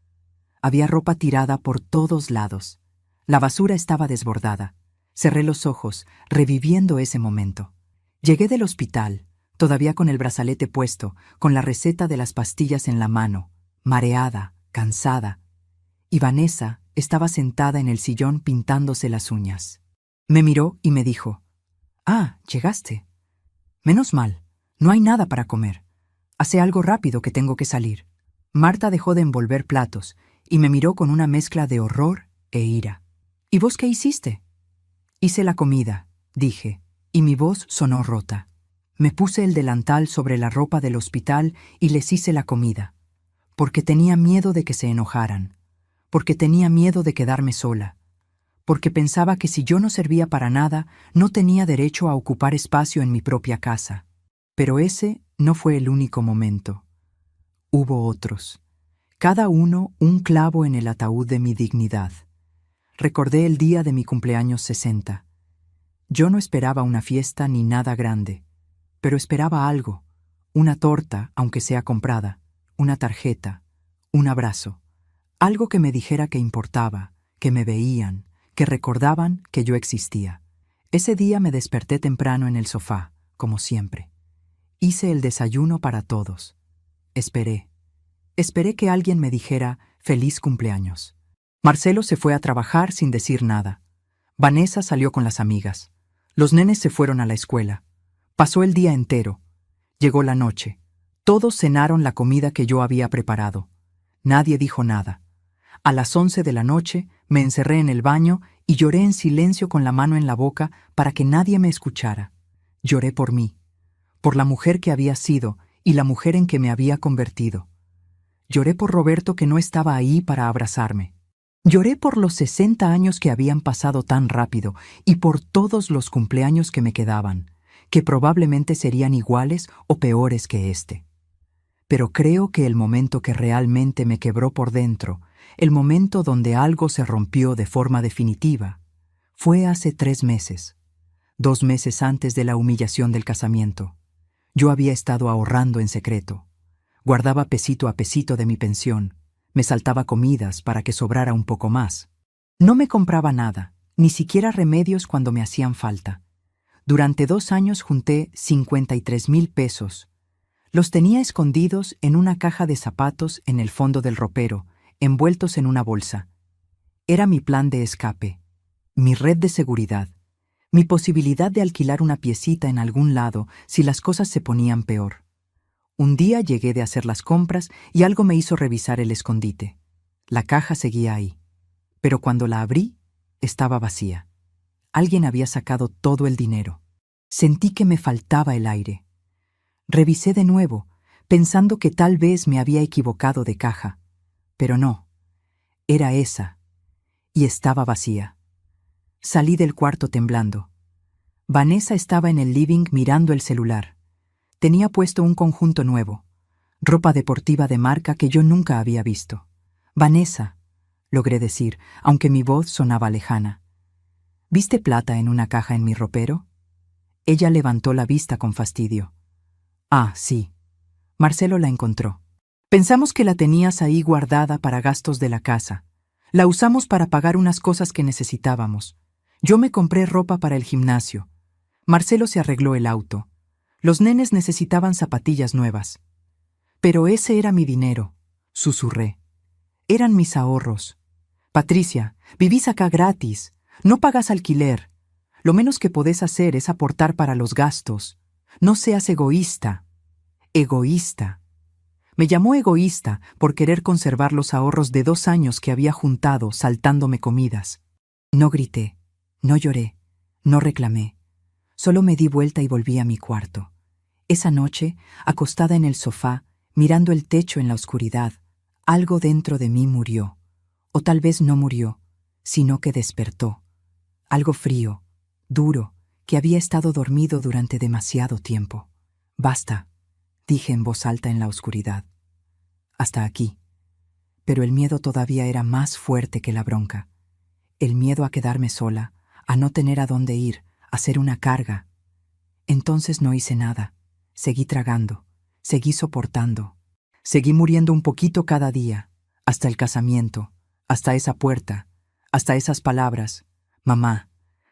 Había ropa tirada por todos lados. La basura estaba desbordada. Cerré los ojos, reviviendo ese momento. Llegué del hospital, todavía con el brazalete puesto, con la receta de las pastillas en la mano, mareada, cansada. Y Vanessa estaba sentada en el sillón pintándose las uñas. Me miró y me dijo, «Ah, llegaste. Menos mal, no hay nada para comer. Hace algo rápido que tengo que salir». Marta dejó de envolver platos y me miró con una mezcla de horror e ira. «¿Y vos qué hiciste?» «Hice la comida», dije, y mi voz sonó rota. Me puse el delantal sobre la ropa del hospital y les hice la comida, porque tenía miedo de que se enojaran, porque tenía miedo de quedarme sola, porque pensaba que si yo no servía para nada, no tenía derecho a ocupar espacio en mi propia casa. Pero ese no fue el único momento. Hubo otros. Cada uno un clavo en el ataúd de mi dignidad. Recordé el día de mi cumpleaños 60. Yo no esperaba una fiesta ni nada grande, pero esperaba algo, una torta, aunque sea comprada, una tarjeta, un abrazo, algo que me dijera que importaba, que me veían, que recordaban que yo existía. Ese día me desperté temprano en el sofá, como siempre. Hice el desayuno para todos. Esperé que alguien me dijera «Feliz cumpleaños». Marcelo se fue a trabajar sin decir nada. Vanessa salió con las amigas. Los nenes se fueron a la escuela. Pasó el día entero. Llegó la noche. Todos cenaron la comida que yo había preparado. Nadie dijo nada. A las 11 de la noche me encerré en el baño y lloré en silencio con la mano en la boca para que nadie me escuchara. Lloré por mí, por la mujer que había sido y la mujer en que me había convertido. Lloré por Roberto, que no estaba ahí para abrazarme. Lloré por los 60 años que habían pasado tan rápido y por todos los cumpleaños que me quedaban, que probablemente serían iguales o peores que este. Pero creo que el momento que realmente me quebró por dentro, el momento donde algo se rompió de forma definitiva, fue hace 3 meses, 2 meses antes de la humillación del casamiento. Yo había estado ahorrando en secreto. Guardaba pesito a pesito de mi pensión. Me saltaba comidas para que sobrara un poco más. No me compraba nada, ni siquiera remedios cuando me hacían falta. Durante 2 años junté 53,000 pesos. Los tenía escondidos en una caja de zapatos en el fondo del ropero, envueltos en una bolsa. Era mi plan de escape, mi red de seguridad, mi posibilidad de alquilar una piecita en algún lado si las cosas se ponían peor. Un día llegué de hacer las compras y algo me hizo revisar el escondite. La caja seguía ahí, pero cuando la abrí, estaba vacía. Alguien había sacado todo el dinero. Sentí que me faltaba el aire. Revisé de nuevo, pensando que tal vez me había equivocado de caja. Pero no, era esa, y estaba vacía. Salí del cuarto temblando. Vanessa estaba en el living mirando el celular. Tenía puesto un conjunto nuevo, ropa deportiva de marca que yo nunca había visto. «Vanessa», logré decir, aunque mi voz sonaba lejana. «¿Viste plata en una caja en mi ropero?» Ella levantó la vista con fastidio. «Ah, sí. Marcelo la encontró. Pensamos que la tenías ahí guardada para gastos de la casa. La usamos para pagar unas cosas que necesitábamos. Yo me compré ropa para el gimnasio. Marcelo se arregló el auto. Los nenes necesitaban zapatillas nuevas. Pero ese era mi dinero», susurré. «Eran mis ahorros. Patricia, vivís acá gratis. No pagas alquiler. Lo menos que podés hacer es aportar para los gastos. No seas egoísta». Egoísta. Me llamó egoísta por querer conservar los ahorros de 2 años que había juntado saltándome comidas. No grité, no lloré, no reclamé. Solo me di vuelta y volví a mi cuarto. Esa noche, acostada en el sofá, mirando el techo en la oscuridad, algo dentro de mí murió. O tal vez no murió, sino que despertó. Algo frío, duro, que había estado dormido durante demasiado tiempo. «Basta», dije en voz alta en la oscuridad. «Hasta aquí». Pero el miedo todavía era más fuerte que la bronca. El miedo a quedarme sola, a no tener a dónde ir, a ser una carga. Entonces no hice nada. Seguí tragando, seguí soportando. Seguí muriendo un poquito cada día, hasta el casamiento, hasta esa puerta, hasta esas palabras. «Mamá,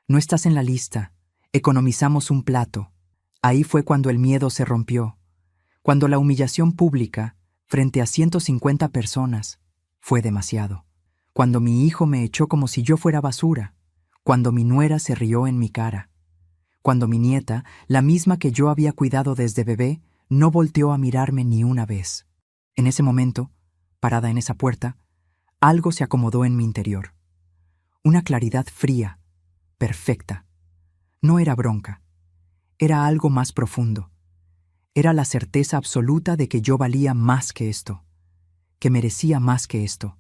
no estás en la lista. Economizamos un plato». Ahí fue cuando el miedo se rompió. Cuando la humillación pública, frente a 150 personas, fue demasiado. Cuando mi hijo me echó como si yo fuera basura. Cuando mi nuera se rió en mi cara. Cuando mi nieta, la misma que yo había cuidado desde bebé, no volteó a mirarme ni una vez. En ese momento, parada en esa puerta, algo se acomodó en mi interior. Una claridad fría, perfecta. No era bronca. Era algo más profundo. Era la certeza absoluta de que yo valía más que esto, que merecía más que esto,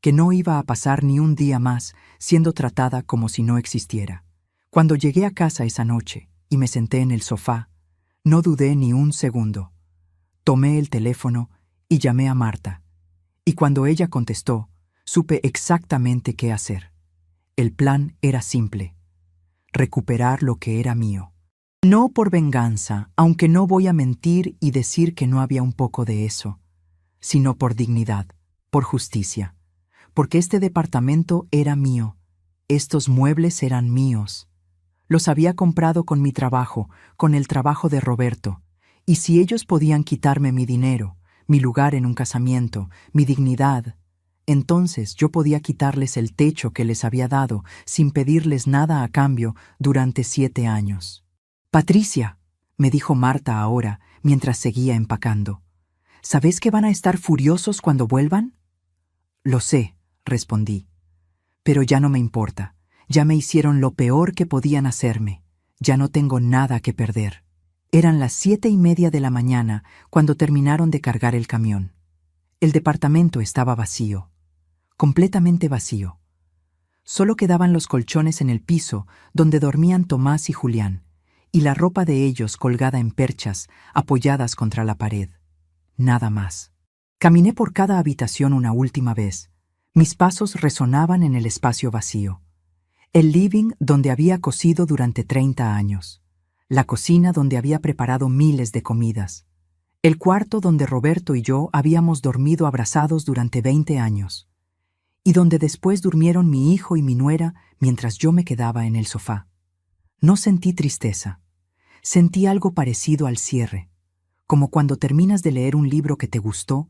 que no iba a pasar ni un día más siendo tratada como si no existiera. Cuando llegué a casa esa noche y me senté en el sofá, no dudé ni un segundo. Tomé el teléfono y llamé a Marta. Y cuando ella contestó, supe exactamente qué hacer. El plan era simple: recuperar lo que era mío. No por venganza, aunque no voy a mentir y decir que no había un poco de eso, sino por dignidad, por justicia, porque este departamento era mío, estos muebles eran míos. Los había comprado con mi trabajo, con el trabajo de Roberto, y si ellos podían quitarme mi dinero, mi lugar en un casamiento, mi dignidad, entonces yo podía quitarles el techo que les había dado sin pedirles nada a cambio durante 7 años. «Patricia», me dijo Marta ahora, mientras seguía empacando, «¿sabes que van a estar furiosos cuando vuelvan?» «Lo sé», respondí, «pero ya no me importa. Ya me hicieron lo peor que podían hacerme. Ya no tengo nada que perder». Eran las 7:30 de la mañana cuando terminaron de cargar el camión. El departamento estaba vacío, completamente vacío. Solo quedaban los colchones en el piso donde dormían Tomás y Julián, y la ropa de ellos colgada en perchas, apoyadas contra la pared. Nada más. Caminé por cada habitación una última vez. Mis pasos resonaban en el espacio vacío. El living donde había cosido durante 30 años. La cocina donde había preparado miles de comidas. El cuarto donde Roberto y yo habíamos dormido abrazados durante 20 años. Y donde después durmieron mi hijo y mi nuera mientras yo me quedaba en el sofá. No sentí tristeza. Sentí algo parecido al cierre, como cuando terminas de leer un libro que te gustó,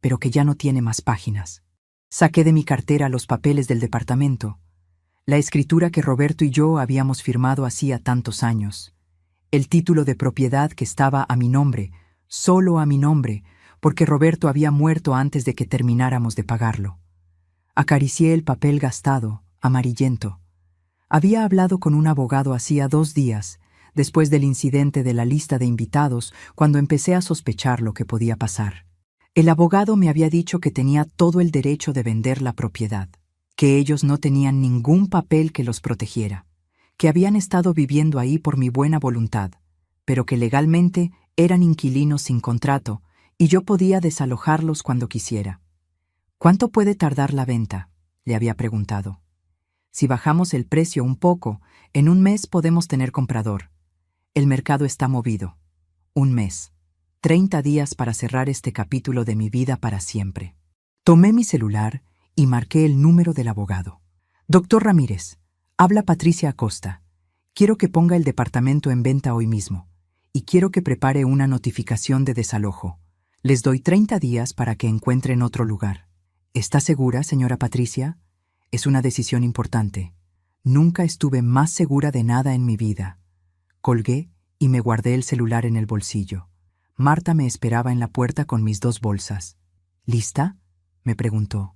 pero que ya no tiene más páginas. Saqué de mi cartera los papeles del departamento, la escritura que Roberto y yo habíamos firmado hacía tantos años, el título de propiedad que estaba a mi nombre, solo a mi nombre, porque Roberto había muerto antes de que termináramos de pagarlo. Acaricié el papel gastado, amarillento. Había hablado con un abogado hacía 2 días, después del incidente de la lista de invitados, cuando empecé a sospechar lo que podía pasar. El abogado me había dicho que tenía todo el derecho de vender la propiedad, que ellos no tenían ningún papel que los protegiera, que habían estado viviendo ahí por mi buena voluntad, pero que legalmente eran inquilinos sin contrato y yo podía desalojarlos cuando quisiera. ¿Cuánto puede tardar la venta?, le había preguntado. Si bajamos el precio un poco, en 1 mes podemos tener comprador. El mercado está movido. 1 mes. 30 días para cerrar este capítulo de mi vida para siempre. Tomé mi celular y marqué el número del abogado. Doctor Ramírez, habla Patricia Acosta. Quiero que ponga el departamento en venta hoy mismo y quiero que prepare una notificación de desalojo. Les doy 30 días para que encuentren otro lugar. ¿Está segura, señora Patricia? Es una decisión importante. Nunca estuve más segura de nada en mi vida. Colgué y me guardé el celular en el bolsillo. Marta me esperaba en la puerta con mis 2 bolsas. ¿Lista?, me preguntó.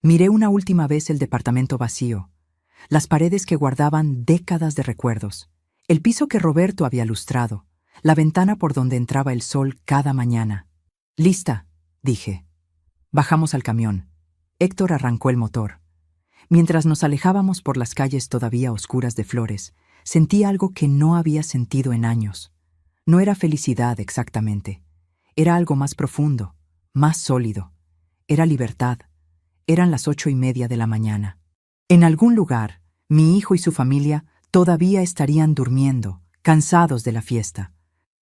Miré una última vez el departamento vacío, las paredes que guardaban décadas de recuerdos, el piso que Roberto había lustrado, la ventana por donde entraba el sol cada mañana. «Lista», dije. Bajamos al camión. Héctor arrancó el motor. Mientras nos alejábamos por las calles todavía oscuras de flores, sentí algo que no había sentido en años. No era felicidad exactamente. Era algo más profundo, más sólido. Era libertad. Eran las 8:30 de la mañana. En algún lugar, mi hijo y su familia todavía estarían durmiendo, cansados de la fiesta.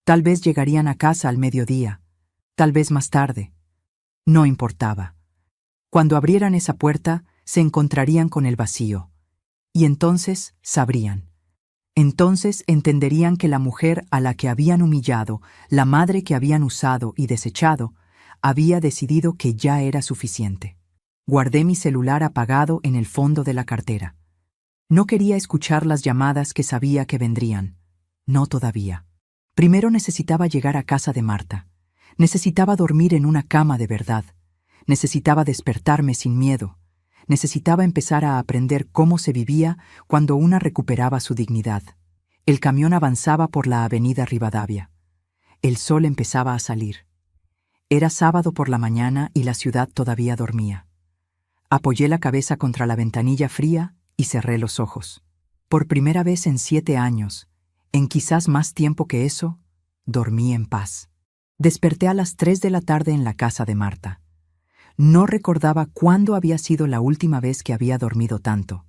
Tal vez llegarían a casa al mediodía, tal vez más tarde. No importaba. Cuando abrieran esa puerta, se encontrarían con el vacío. Y entonces sabrían. Entonces entenderían que la mujer a la que habían humillado, la madre que habían usado y desechado, había decidido que ya era suficiente. Guardé mi celular apagado en el fondo de la cartera. No quería escuchar las llamadas que sabía que vendrían. No todavía. Primero necesitaba llegar a casa de Marta. Necesitaba dormir en una cama de verdad. Necesitaba despertarme sin miedo. Necesitaba empezar a aprender cómo se vivía cuando una recuperaba su dignidad. El camión avanzaba por la avenida Rivadavia. El sol empezaba a salir. Era sábado por la mañana y la ciudad todavía dormía. Apoyé la cabeza contra la ventanilla fría y cerré los ojos. Por primera vez en 7 años, en quizás más tiempo que eso, dormí en paz. Desperté a las 3 de la tarde en la casa de Marta. No recordaba cuándo había sido la última vez que había dormido tanto.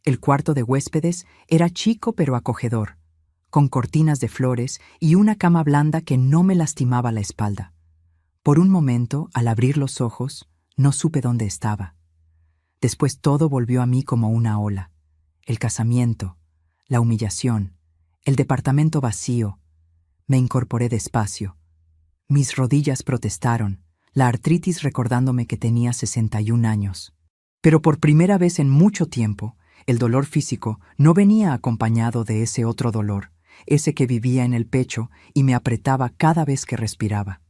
El cuarto de huéspedes era chico pero acogedor, con cortinas de flores y una cama blanda que no me lastimaba la espalda. Por un momento, al abrir los ojos, no supe dónde estaba. Después todo volvió a mí como una ola. El casamiento, la humillación, el departamento vacío. Me incorporé despacio. Mis rodillas protestaron, la artritis recordándome que tenía 61 años. Pero por primera vez en mucho tiempo, el dolor físico no venía acompañado de ese otro dolor, ese que vivía en el pecho y me apretaba cada vez que respiraba.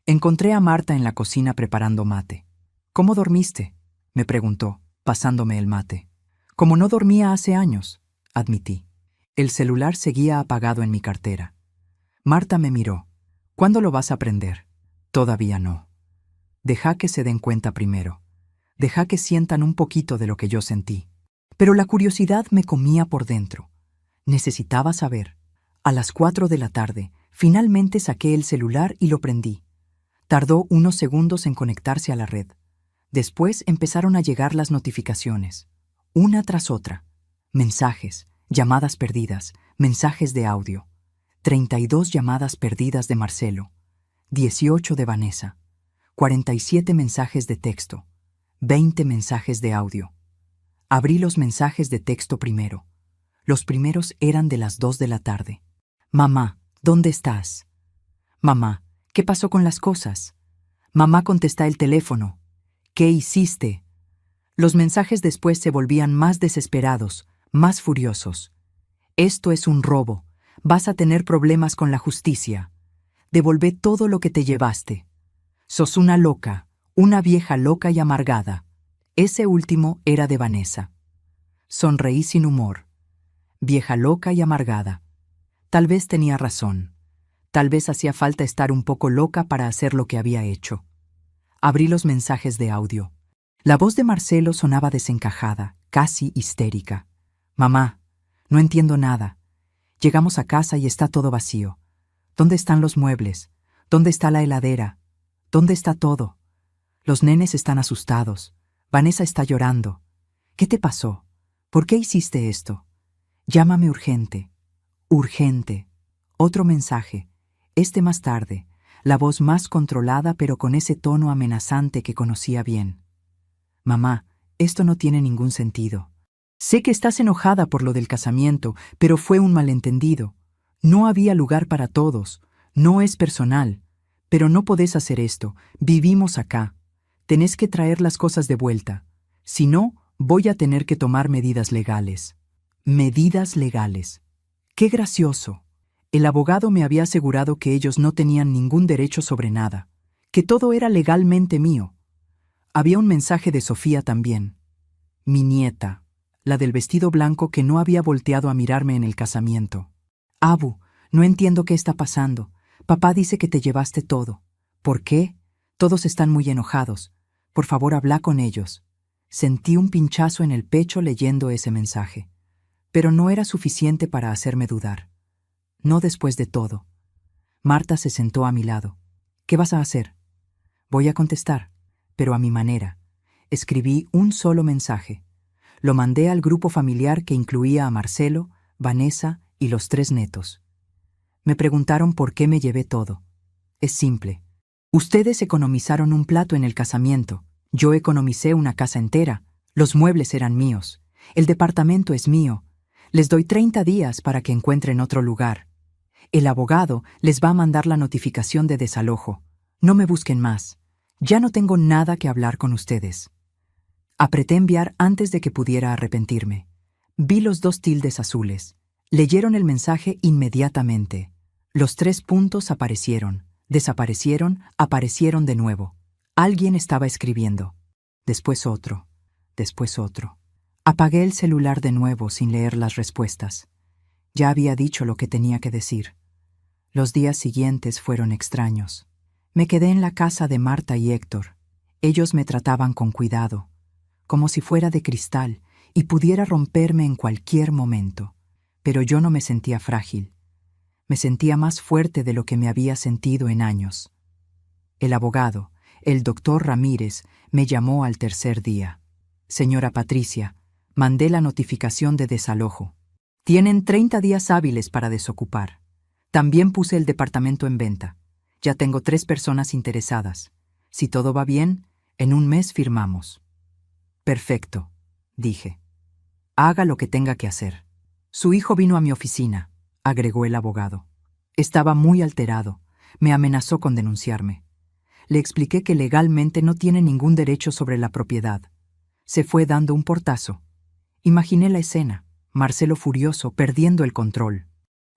Encontré a Marta en la cocina preparando mate. «¿Cómo dormiste?», me preguntó, pasándome el mate. «Como no dormía hace años», admití. El celular seguía apagado en mi cartera. Marta me miró. «¿Cuándo lo vas a aprender?» «Todavía no». Deja que se den cuenta primero. Deja que sientan un poquito de lo que yo sentí. Pero la curiosidad me comía por dentro. Necesitaba saber. A las 4 de la tarde, finalmente saqué el celular y lo prendí. Tardó unos segundos en conectarse a la red. Después empezaron a llegar las notificaciones, una tras otra. Mensajes, llamadas perdidas, mensajes de audio. 32 llamadas perdidas de Marcelo. 18 de Vanessa. 47 mensajes de texto. 20 mensajes de audio. Abrí los mensajes de texto primero. Los primeros eran de las 2 de la tarde. Mamá, ¿dónde estás? Mamá, ¿qué pasó con las cosas? Mamá, contesta el teléfono. ¿Qué hiciste? Los mensajes después se volvían más desesperados, más furiosos. Esto es un robo. Vas a tener problemas con la justicia. Devolvé todo lo que te llevaste. Sos una loca, una vieja loca y amargada. Ese último era de Vanessa. Sonreí sin humor. Vieja loca y amargada. Tal vez tenía razón. Tal vez hacía falta estar un poco loca para hacer lo que había hecho. Abrí los mensajes de audio. La voz de Marcelo sonaba desencajada, casi histérica. Mamá, no entiendo nada. Llegamos a casa y está todo vacío. ¿Dónde están los muebles? ¿Dónde está la heladera? ¿Dónde está todo? Los nenes están asustados. Vanessa está llorando. ¿Qué te pasó? ¿Por qué hiciste esto? Llámame urgente. Urgente. Otro mensaje. Este más tarde. La voz más controlada pero con ese tono amenazante que conocía bien. Mamá, esto no tiene ningún sentido. Sé que estás enojada por lo del casamiento, pero fue un malentendido. No había lugar para todos. No es personal. Pero no podés hacer esto. Vivimos acá. Tenés que traer las cosas de vuelta. Si no, voy a tener que tomar medidas legales. Medidas legales. ¡Qué gracioso! El abogado me había asegurado que ellos no tenían ningún derecho sobre nada, que todo era legalmente mío. Había un mensaje de Sofía también. Mi nieta, la del vestido blanco que no había volteado a mirarme en el casamiento. Abu, no entiendo qué está pasando. Papá dice que te llevaste todo. ¿Por qué? Todos están muy enojados. Por favor, habla con ellos. Sentí un pinchazo en el pecho leyendo ese mensaje. Pero no era suficiente para hacerme dudar. No después de todo. Marta se sentó a mi lado. ¿Qué vas a hacer? Voy a contestar, pero a mi manera. Escribí un solo mensaje. Lo mandé al grupo familiar que incluía a Marcelo, Vanessa y los 3 netos. Me preguntaron por qué me llevé todo. Es simple. Ustedes economizaron un plato en el casamiento. Yo economicé una casa entera. Los muebles eran míos. El departamento es mío. Les doy 30 días para que encuentren otro lugar. El abogado les va a mandar la notificación de desalojo. No me busquen más. Ya no tengo nada que hablar con ustedes. Apreté enviar antes de que pudiera arrepentirme. Vi los 2 tildes azules. Leyeron el mensaje inmediatamente. Los 3 puntos aparecieron, desaparecieron, aparecieron de nuevo. Alguien estaba escribiendo. Después otro. Después otro. Apagué el celular de nuevo sin leer las respuestas. Ya había dicho lo que tenía que decir. Los días siguientes fueron extraños. Me quedé en la casa de Marta y Héctor. Ellos me trataban con cuidado, como si fuera de cristal y pudiera romperme en cualquier momento. Pero yo no me sentía frágil. Me sentía más fuerte de lo que me había sentido en años. El abogado, el doctor Ramírez, me llamó al tercer día. Señora Patricia, mandé la notificación de desalojo. Tienen 30 días hábiles para desocupar. También puse el departamento en venta. Ya tengo 3 personas interesadas. Si todo va bien, en un mes firmamos. Perfecto, dije. Haga lo que tenga que hacer. Su hijo vino a mi oficina, agregó el abogado. Estaba muy alterado. Me amenazó con denunciarme. Le expliqué que legalmente no tiene ningún derecho sobre la propiedad. Se fue dando un portazo. Imaginé la escena, Marcelo furioso, perdiendo el control.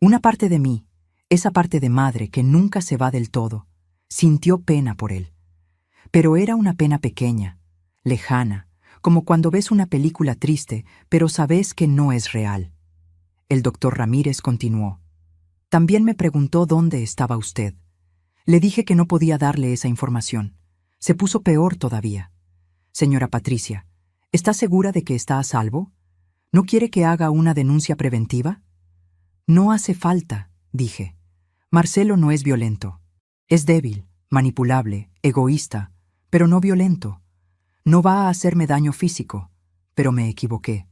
Una parte de mí, esa parte de madre que nunca se va del todo, sintió pena por él. Pero era una pena pequeña, lejana, como cuando ves una película triste, pero sabes que no es real. El doctor Ramírez continuó. También me preguntó dónde estaba usted. Le dije que no podía darle esa información. Se puso peor todavía. Señora Patricia, ¿está segura de que está a salvo? ¿No quiere que haga una denuncia preventiva? No hace falta, dije. Marcelo no es violento. Es débil, manipulable, egoísta, pero no violento. No va a hacerme daño físico, pero me equivoqué.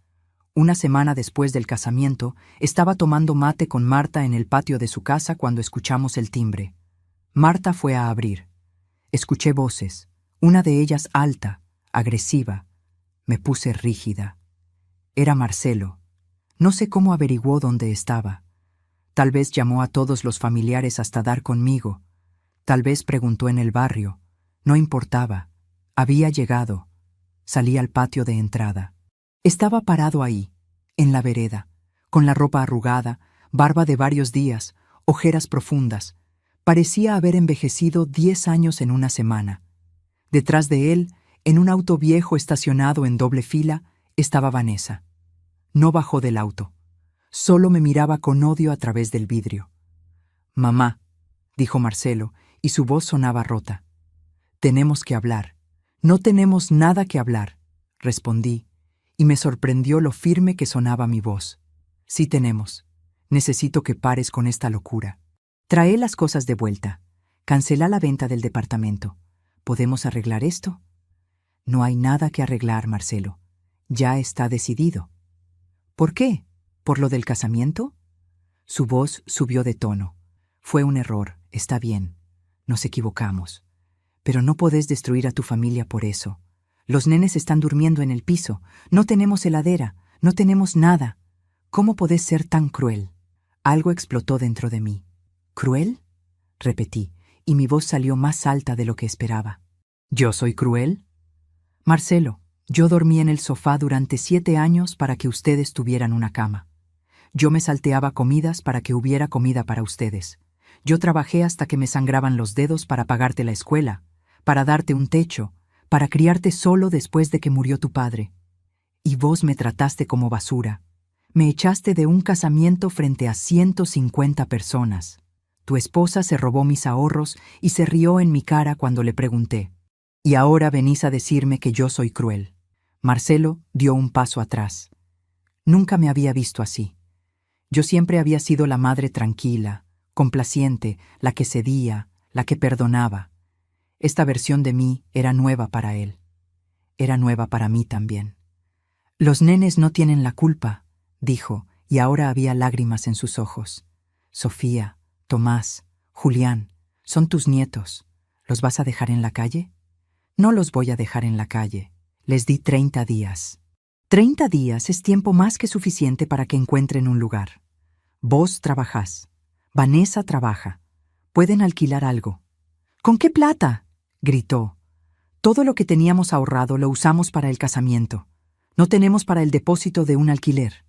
Una semana después del casamiento, estaba tomando mate con Marta en el patio de su casa cuando escuchamos el timbre. Marta fue a abrir. Escuché voces, una de ellas alta, agresiva. Me puse rígida. Era Marcelo. No sé cómo averiguó dónde estaba. Tal vez llamó a todos los familiares hasta dar conmigo. Tal vez preguntó en el barrio. No importaba. Había llegado. Salí al patio de entrada. Estaba parado ahí, en la vereda, con la ropa arrugada, barba de varios días, ojeras profundas. Parecía haber envejecido 10 años en una semana. Detrás de él, en un auto viejo estacionado en doble fila, estaba Vanessa. No bajó del auto. Solo me miraba con odio a través del vidrio. «Mamá», dijo Marcelo, y su voz sonaba rota. «Tenemos que hablar». «No tenemos nada que hablar», respondí, y me sorprendió lo firme que sonaba mi voz. «Sí tenemos. Necesito que pares con esta locura. Trae las cosas de vuelta. Cancela la venta del departamento. ¿Podemos arreglar esto?» «No hay nada que arreglar, Marcelo. Ya está decidido». «¿Por qué? ¿Por lo del casamiento?» Su voz subió de tono. «Fue un error, está bien. Nos equivocamos. Pero no podés destruir a tu familia por eso. Los nenes están durmiendo en el piso. No tenemos heladera. No tenemos nada. ¿Cómo podés ser tan cruel?» Algo explotó dentro de mí. «¿Cruel?», repetí, y mi voz salió más alta de lo que esperaba. «¿Yo soy cruel?» «Marcelo, yo dormí en el sofá durante 7 años para que ustedes tuvieran una cama. Yo me salteaba comidas para que hubiera comida para ustedes. Yo trabajé hasta que me sangraban los dedos para pagarte la escuela, para darte un techo, para criarte solo después de que murió tu padre. Y vos me trataste como basura. Me echaste de un casamiento frente a 150 personas. Tu esposa se robó mis ahorros y se rió en mi cara cuando le pregunté. Y ahora venís a decirme que yo soy cruel». Marcelo dio un paso atrás. Nunca me había visto así. Yo siempre había sido la madre tranquila, complaciente, la que cedía, la que perdonaba. Esta versión de mí era nueva para él. Era nueva para mí también. «Los nenes no tienen la culpa», dijo, y ahora había lágrimas en sus ojos. «Sofía, Tomás, Julián, son tus nietos. ¿Los vas a dejar en la calle?» «No los voy a dejar en la calle. Les di 30 días. 30 días es tiempo más que suficiente para que encuentren un lugar. Vos trabajás. Vanessa trabaja. Pueden alquilar algo». «¿Con qué plata?», gritó. «Todo lo que teníamos ahorrado lo usamos para el casamiento. No tenemos para el depósito de un alquiler».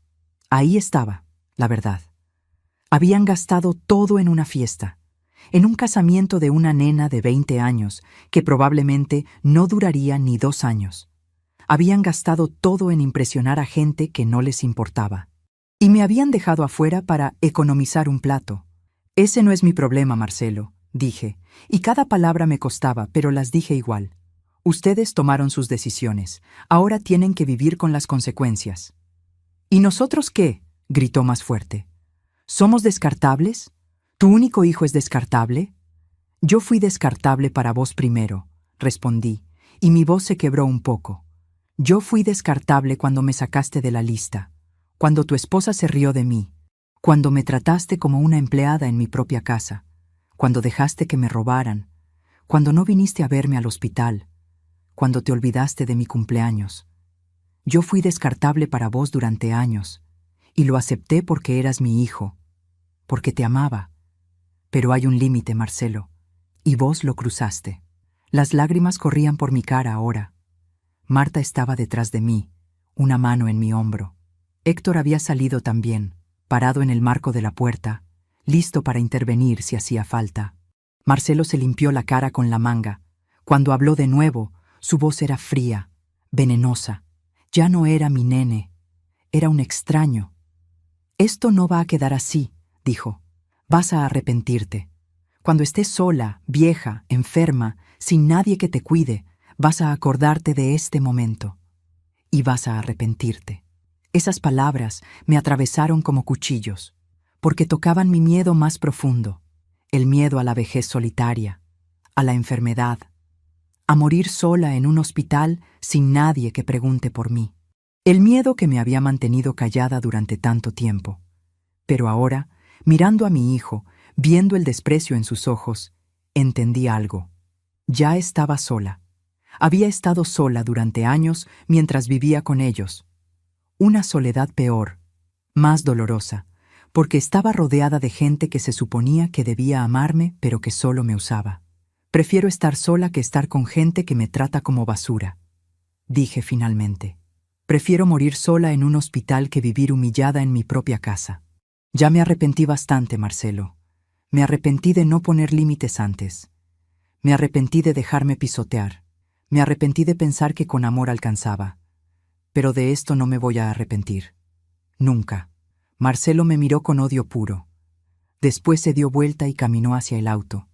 Ahí estaba, la verdad. Habían gastado todo en una fiesta, en un casamiento de una nena de 20 años, que probablemente no duraría ni 2 años. Habían gastado todo en impresionar a gente que no les importaba. Y me habían dejado afuera para economizar un plato. «Ese no es mi problema, Marcelo», dije, y cada palabra me costaba, pero las dije igual. «Ustedes tomaron sus decisiones. Ahora tienen que vivir con las consecuencias». «¿Y nosotros qué?», gritó más fuerte. «¿Somos descartables? ¿Tu único hijo es descartable?» «Yo fui descartable para vos primero», respondí, y mi voz se quebró un poco. «Yo fui descartable cuando me sacaste de la lista, cuando tu esposa se rió de mí, cuando me trataste como una empleada en mi propia casa, cuando dejaste que me robaran, cuando no viniste a verme al hospital, cuando te olvidaste de mi cumpleaños. Yo fui descartable para vos durante años, y lo acepté porque eras mi hijo, porque te amaba. Pero hay un límite, Marcelo, y vos lo cruzaste». Las lágrimas corrían por mi cara ahora. Marta estaba detrás de mí, una mano en mi hombro. Héctor había salido también, parado en el marco de la puerta, listo para intervenir si hacía falta. Marcelo se limpió la cara con la manga. Cuando habló de nuevo, su voz era fría, venenosa. Ya no era mi nene, era un extraño. «Esto no va a quedar así», dijo. «Vas a arrepentirte. Cuando estés sola, vieja, enferma, sin nadie que te cuide, vas a acordarte de este momento. Y vas a arrepentirte». Esas palabras me atravesaron como cuchillos, porque tocaban mi miedo más profundo, el miedo a la vejez solitaria, a la enfermedad, a morir sola en un hospital sin nadie que pregunte por mí. El miedo que me había mantenido callada durante tanto tiempo. Pero ahora, mirando a mi hijo, viendo el desprecio en sus ojos, entendí algo. Ya estaba sola. Había estado sola durante años mientras vivía con ellos. Una soledad peor, más dolorosa, porque estaba rodeada de gente que se suponía que debía amarme, pero que solo me usaba. Prefiero estar sola que estar con gente que me trata como basura, dije finalmente. Prefiero morir sola en un hospital que vivir humillada en mi propia casa. Ya me arrepentí bastante, Marcelo. Me arrepentí de no poner límites antes. Me arrepentí de dejarme pisotear. Me arrepentí de pensar que con amor alcanzaba. Pero de esto no me voy a arrepentir. Nunca. Marcelo me miró con odio puro. Después se dio vuelta y caminó hacia el auto.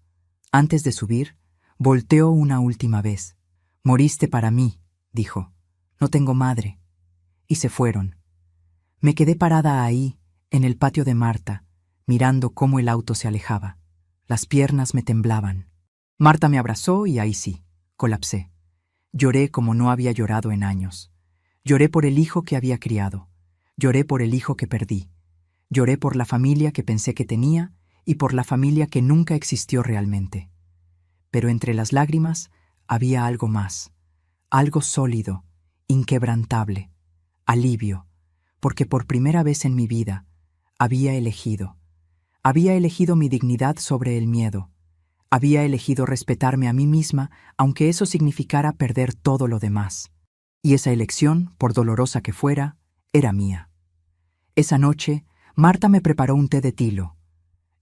Antes de subir, volteó una última vez. «Moriste para mí», dijo. «No tengo madre». Y se fueron. Me quedé parada ahí, en el patio de Marta, mirando cómo el auto se alejaba. Las piernas me temblaban. Marta me abrazó y ahí sí, colapsé. Lloré como no había llorado en años. Lloré por el hijo que había criado. Lloré por el hijo que perdí. Lloré por la familia que pensé que tenía y por la familia que nunca existió realmente. Pero entre las lágrimas había algo más, algo sólido, inquebrantable, alivio, porque por primera vez en mi vida había elegido mi dignidad sobre el miedo, había elegido respetarme a mí misma, aunque eso significara perder todo lo demás. Y esa elección, por dolorosa que fuera, era mía. Esa noche, Marta me preparó un té de tilo.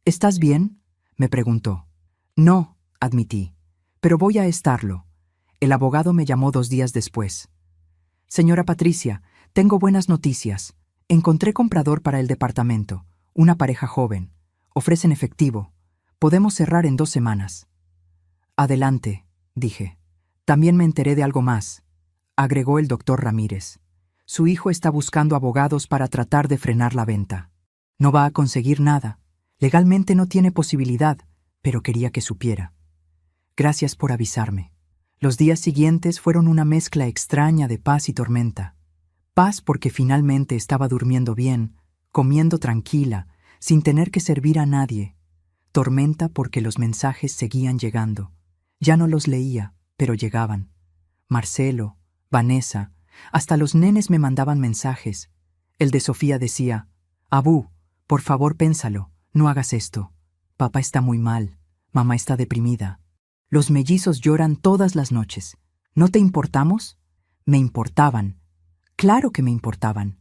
«¿Estás bien?», me preguntó. «No», admití, «pero voy a estarlo». El abogado me llamó 2 días después. «Señora Patricia, tengo buenas noticias. Encontré comprador para el departamento, una pareja joven. Ofrecen efectivo. Podemos cerrar en 2 semanas». «Adelante», dije. «También me enteré de algo más», agregó el doctor Ramírez. «Su hijo está buscando abogados para tratar de frenar la venta. No va a conseguir nada. Legalmente no tiene posibilidad, pero quería que supiera. Gracias por avisarme». Los días siguientes fueron una mezcla extraña de paz y tormenta. Paz porque finalmente estaba durmiendo bien, comiendo tranquila, sin tener que servir a nadie. Tormenta porque los mensajes seguían llegando. Ya no los leía, pero llegaban. Marcelo, Vanessa, hasta los nenes me mandaban mensajes. El de Sofía decía: «Abú, por favor pénsalo, no hagas esto. Papá está muy mal, mamá está deprimida. Los mellizos lloran todas las noches. ¿No te importamos?». Me importaban. Claro que me importaban.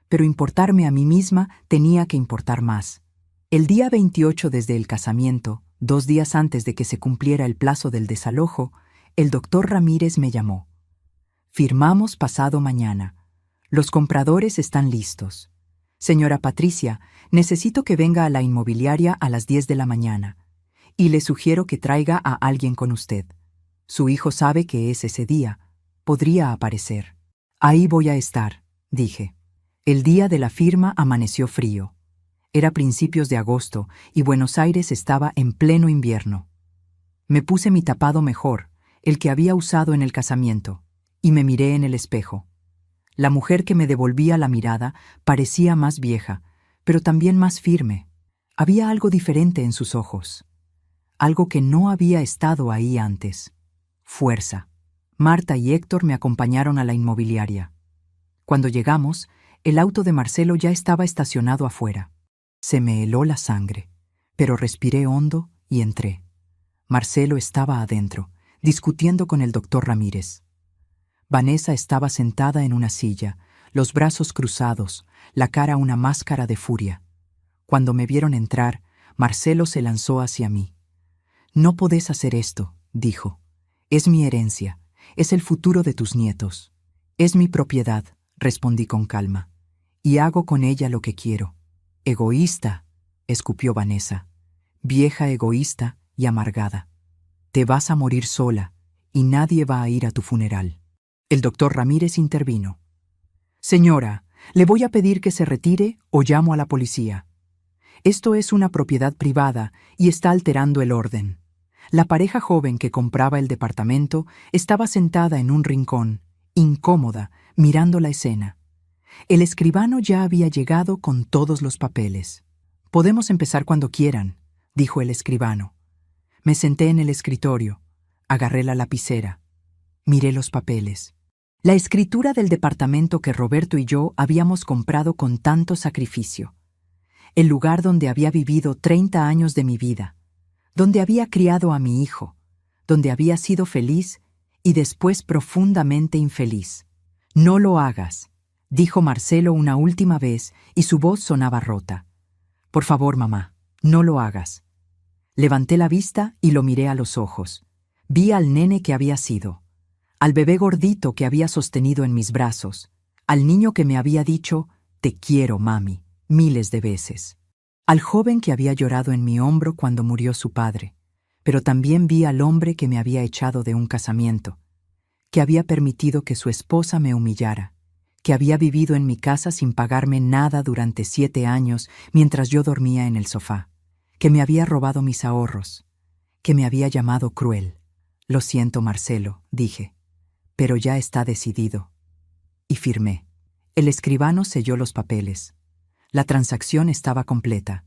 Pero importarme a mí misma tenía que importar más. El día 28 desde el casamiento, 2 días antes de que se cumpliera el plazo del desalojo, el doctor Ramírez me llamó. «Firmamos pasado mañana. Los compradores están listos. Señora Patricia, necesito que venga a la inmobiliaria a las 10 de la mañana. Y le sugiero que traiga a alguien con usted. Su hijo sabe que es ese día. Podría aparecer». «Ahí voy a estar», dije. El día de la firma amaneció frío. Era principios de agosto y Buenos Aires estaba en pleno invierno. Me puse mi tapado mejor, el que había usado en el casamiento, y me miré en el espejo. La mujer que me devolvía la mirada parecía más vieja, pero también más firme. Había algo diferente en sus ojos. Algo que no había estado ahí antes. Fuerza. Marta y Héctor me acompañaron a la inmobiliaria. Cuando llegamos, el auto de Marcelo ya estaba estacionado afuera. Se me heló la sangre, pero respiré hondo y entré. Marcelo estaba adentro, discutiendo con el doctor Ramírez. Vanessa estaba sentada en una silla, los brazos cruzados, la cara una máscara de furia. Cuando me vieron entrar, Marcelo se lanzó hacia mí. «No podés hacer esto», dijo. «Es mi herencia, es el futuro de tus nietos». «Es mi propiedad», respondí con calma, «y hago con ella lo que quiero». «Egoísta», escupió Vanessa. «Vieja egoísta y amargada. Te vas a morir sola y nadie va a ir a tu funeral». El doctor Ramírez intervino. «Señora, le voy a pedir que se retire o llamo a la policía. Esto es una propiedad privada y está alterando el orden». La pareja joven que compraba el departamento estaba sentada en un rincón, incómoda, mirando la escena. El escribano ya había llegado con todos los papeles. «Podemos empezar cuando quieran», dijo el escribano. Me senté en el escritorio, agarré la lapicera, miré los papeles. La escritura del departamento que Roberto y yo habíamos comprado con tanto sacrificio. El lugar donde había vivido 30 años de mi vida, donde había criado a mi hijo, donde había sido feliz y después profundamente infeliz. «No lo hagas», dijo Marcelo una última vez y su voz sonaba rota. «Por favor, mamá, no lo hagas». Levanté la vista y lo miré a los ojos. Vi al nene que había sido, al bebé gordito que había sostenido en mis brazos, al niño que me había dicho, «Te quiero, mami», miles de veces, al joven que había llorado en mi hombro cuando murió su padre, pero también vi al hombre que me había echado de un casamiento, que había permitido que su esposa me humillara, que había vivido en mi casa sin pagarme nada durante 7 años mientras yo dormía en el sofá, que me había robado mis ahorros, que me había llamado cruel. «Lo siento, Marcelo», dije, «pero ya está decidido». Y firmé. El escribano selló los papeles. La transacción estaba completa.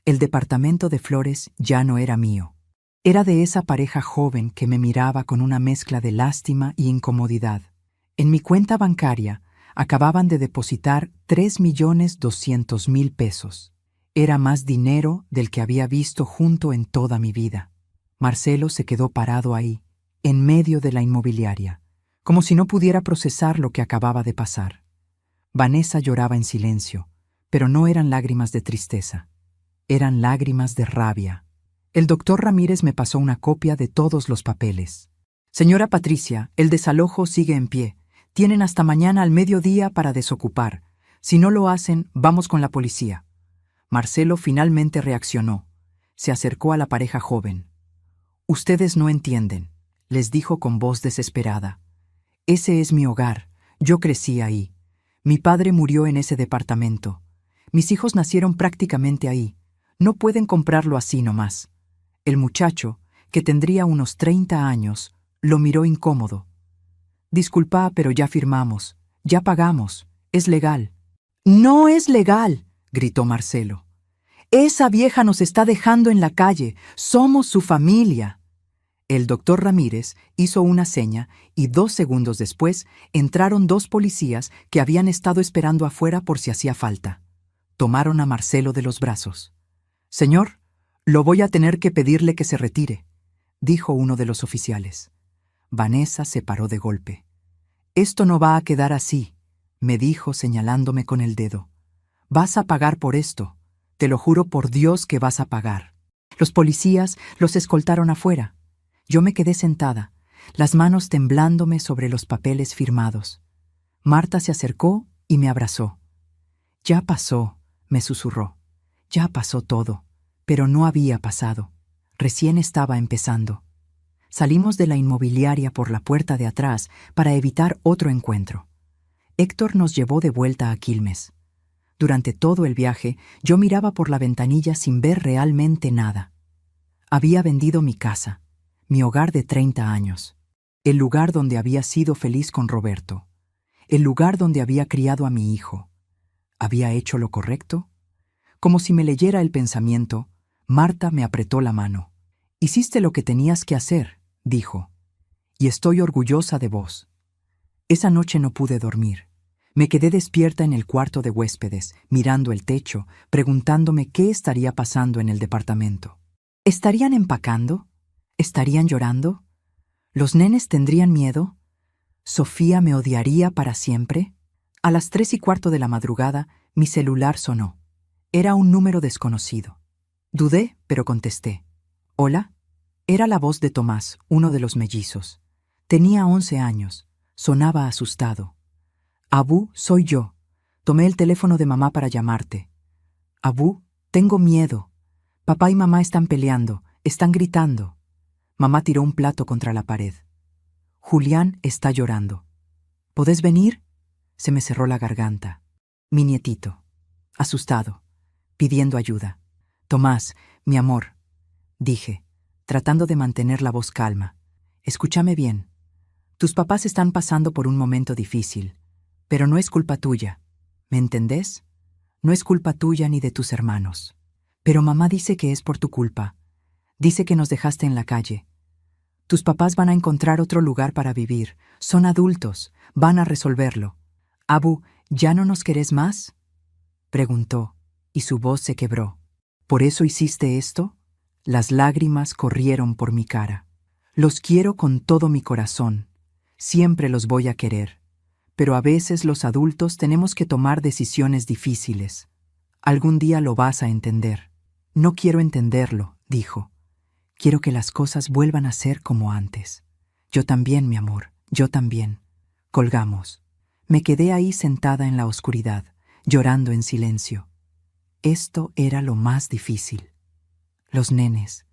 El departamento de Flores ya no era mío. Era de esa pareja joven que me miraba con una mezcla de lástima y incomodidad. En mi cuenta bancaria acababan de depositar 3.200.000 pesos. Era más dinero del que había visto junto en toda mi vida. Marcelo se quedó parado ahí, en medio de la inmobiliaria, como si no pudiera procesar lo que acababa de pasar. Vanessa lloraba en silencio, pero no eran lágrimas de tristeza. Eran lágrimas de rabia. El doctor Ramírez me pasó una copia de todos los papeles. «Señora Patricia, el desalojo sigue en pie. Tienen hasta mañana al mediodía para desocupar. Si no lo hacen, vamos con la policía». Marcelo finalmente reaccionó. Se acercó a la pareja joven. «Ustedes no entienden», les dijo con voz desesperada. «Ese es mi hogar. Yo crecí ahí. Mi padre murió en ese departamento. Mis hijos nacieron prácticamente ahí. No pueden comprarlo así nomás». El muchacho, que tendría unos 30 años, lo miró incómodo. «Disculpa, pero ya firmamos. Ya pagamos. Es legal». «No es legal», gritó Marcelo. «Esa vieja nos está dejando en la calle. Somos su familia». El doctor Ramírez hizo una seña y 2 segundos después entraron 2 policías que habían estado esperando afuera por si hacía falta. Tomaron a Marcelo de los brazos. «Señor, lo voy a tener que pedirle que se retire», dijo uno de los oficiales. Vanessa se paró de golpe. «Esto no va a quedar así», me dijo señalándome con el dedo. «Vas a pagar por esto. Te lo juro por Dios que vas a pagar». Los policías los escoltaron afuera. Yo me quedé sentada, las manos temblándome sobre los papeles firmados. Marta se acercó y me abrazó. «Ya pasó», me susurró. «Ya pasó todo». Pero no había pasado. Recién estaba empezando. Salimos de la inmobiliaria por la puerta de atrás para evitar otro encuentro. Héctor nos llevó de vuelta a Quilmes. Durante todo el viaje, yo miraba por la ventanilla sin ver realmente nada. Había vendido mi casa, mi hogar de 30 años, el lugar donde había sido feliz con Roberto, el lugar donde había criado a mi hijo. ¿Había hecho lo correcto? Como si me leyera el pensamiento, Marta me apretó la mano. «Hiciste lo que tenías que hacer», dijo, «y estoy orgullosa de vos». Esa noche no pude dormir. Me quedé despierta en el cuarto de huéspedes, mirando el techo, preguntándome qué estaría pasando en el departamento. ¿Estarían empacando? ¿Estarían llorando? ¿Los nenes tendrían miedo? ¿Sofía me odiaría para siempre? A las 3:15 de la madrugada, mi celular sonó. Era un número desconocido. Dudé, pero contesté. «¿Hola?» Era la voz de Tomás, uno de los mellizos. Tenía 11 años. Sonaba asustado. «Abú, soy yo. Tomé el teléfono de mamá para llamarte». «Abú, tengo miedo. Papá y mamá están peleando, están gritando». Mamá tiró un plato contra la pared. «Julián está llorando. ¿Podés venir?» Se me cerró la garganta. Mi nietito, asustado, pidiendo ayuda. «Tomás, mi amor», dije, tratando de mantener la voz calma. «Escúchame bien. Tus papás están pasando por un momento difícil, pero no es culpa tuya. ¿Me entendés? No es culpa tuya ni de tus hermanos. Pero mamá dice que es por tu culpa. Dice que nos dejaste en la calle. Tus papás van a encontrar otro lugar para vivir. Son adultos. Van a resolverlo. Abu, ¿ya no nos querés más? Preguntó, y su voz se quebró. ¿Por eso hiciste esto? Las lágrimas corrieron por mi cara. Los quiero con todo mi corazón. Siempre los voy a querer. Pero a veces los adultos tenemos que tomar decisiones difíciles. Algún día lo vas a entender. No quiero entenderlo, dijo. Quiero que las cosas vuelvan a ser como antes. Yo también, mi amor, yo también. Colgamos. Me quedé ahí sentada en la oscuridad, llorando en silencio. Esto era lo más difícil. Los nenes.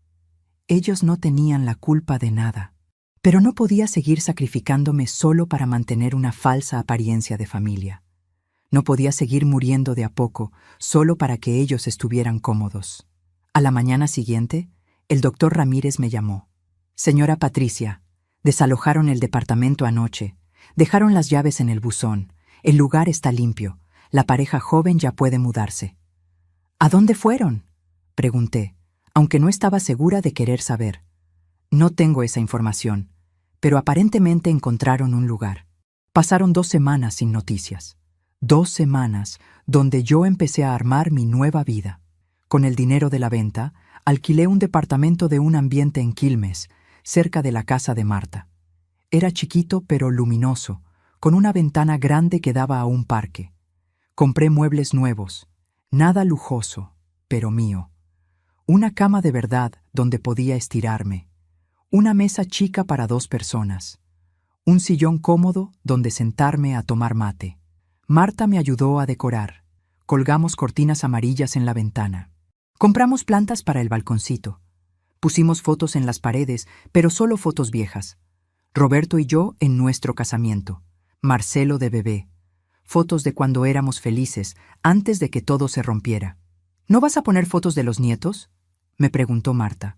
Ellos no tenían la culpa de nada. Pero no podía seguir sacrificándome solo para mantener una falsa apariencia de familia. No podía seguir muriendo de a poco, solo para que ellos estuvieran cómodos. A la mañana siguiente, el doctor Ramírez me llamó. Señora Patricia, desalojaron el departamento anoche. Dejaron las llaves en el buzón. El lugar está limpio. La pareja joven ya puede mudarse. ¿A dónde fueron?, pregunté, aunque no estaba segura de querer saber. No tengo esa información, pero aparentemente encontraron un lugar. Pasaron 2 semanas sin noticias. 2 semanas donde yo empecé a armar mi nueva vida. Con el dinero de la venta, alquilé un departamento de un ambiente en Quilmes, cerca de la casa de Marta. Era chiquito pero luminoso, con una ventana grande que daba a un parque. Compré muebles nuevos, nada lujoso, pero mío. Una cama de verdad donde podía estirarme. Una mesa chica para 2 personas. Un sillón cómodo donde sentarme a tomar mate. Marta me ayudó a decorar. Colgamos cortinas amarillas en la ventana. Compramos plantas para el balconcito. Pusimos fotos en las paredes, pero solo fotos viejas. Roberto y yo en nuestro casamiento. Marcelo de bebé. Fotos de cuando éramos felices, antes de que todo se rompiera. ¿No vas a poner fotos de los nietos?, me preguntó Marta.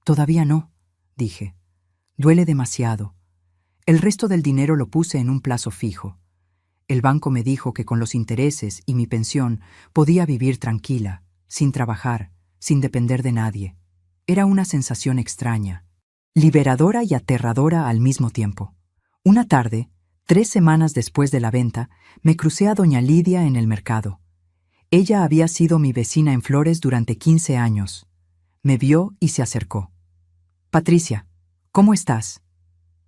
Todavía no, dije. Duele demasiado. El resto del dinero lo puse en un plazo fijo. El banco me dijo que con los intereses y mi pensión podía vivir tranquila, sin trabajar, sin depender de nadie. Era una sensación extraña, liberadora y aterradora al mismo tiempo. Una tarde, 3 semanas después de la venta, me crucé a doña Lidia en el mercado. Ella había sido mi vecina en Flores durante 15 años. Me vio y se acercó. Patricia, ¿cómo estás?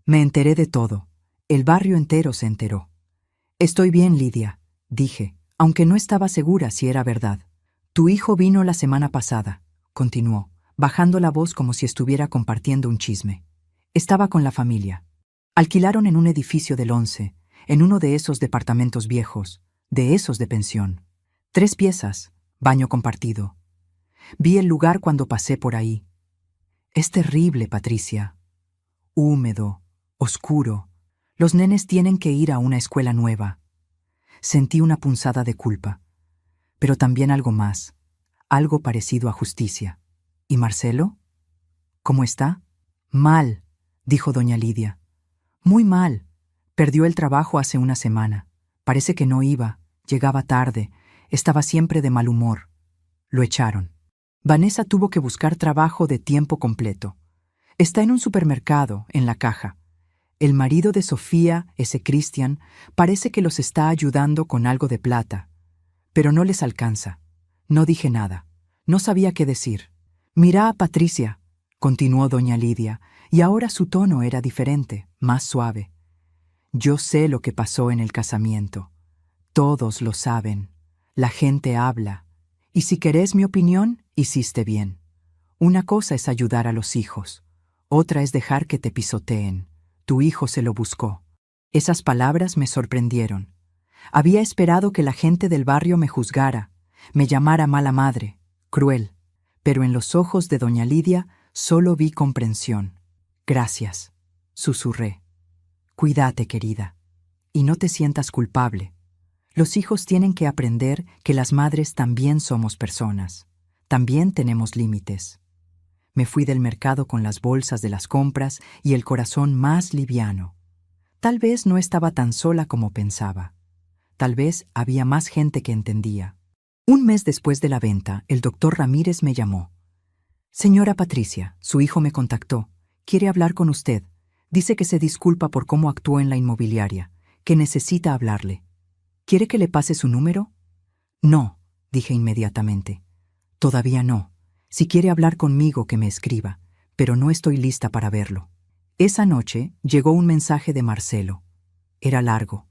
Me enteré de todo. El barrio entero se enteró. Estoy bien, Lidia, dije, aunque no estaba segura si era verdad. Tu hijo vino la semana pasada, continuó, bajando la voz como si estuviera compartiendo un chisme. Estaba con la familia. Alquilaron en un edificio del 11, en uno de esos departamentos viejos, de esos de pensión. 3 piezas, baño compartido. Vi el lugar cuando pasé por ahí. Es terrible, Patricia. Húmedo, oscuro. Los nenes tienen que ir a una escuela nueva. Sentí una punzada de culpa, pero también algo más, algo parecido a justicia. ¿Y Marcelo? ¿Cómo está? Mal, dijo doña Lidia. Muy mal. Perdió el trabajo hace una semana. Parece que no iba, llegaba tarde, estaba siempre de mal humor. Lo echaron. Vanessa tuvo que buscar trabajo de tiempo completo. Está en un supermercado, en la caja. El marido de Sofía, ese Cristian, parece que los está ayudando con algo de plata. Pero no les alcanza. No dije nada. No sabía qué decir. Mira a Patricia, continuó doña Lidia, y ahora su tono era diferente, más suave. Yo sé lo que pasó en el casamiento. Todos lo saben. La gente habla. Y si querés mi opinión, hiciste bien. Una cosa es ayudar a los hijos. Otra es dejar que te pisoteen. Tu hijo se lo buscó. Esas palabras me sorprendieron. Había esperado que la gente del barrio me juzgara, me llamara mala madre, cruel. Pero en los ojos de doña Lidia solo vi comprensión. Gracias, susurré. Cuídate, querida. Y no te sientas culpable. Los hijos tienen que aprender que las madres también somos personas. También tenemos límites. Me fui del mercado con las bolsas de las compras y el corazón más liviano. Tal vez no estaba tan sola como pensaba. Tal vez había más gente que entendía. Un mes después de la venta, el doctor Ramírez me llamó. Señora Patricia, su hijo me contactó. Quiere hablar con usted. Dice que se disculpa por cómo actuó en la inmobiliaria, que necesita hablarle. ¿Quiere que le pase su número? No, dije inmediatamente. Todavía no. Si quiere hablar conmigo, que me escriba, pero no estoy lista para verlo. Esa noche llegó un mensaje de Marcelo. Era largo.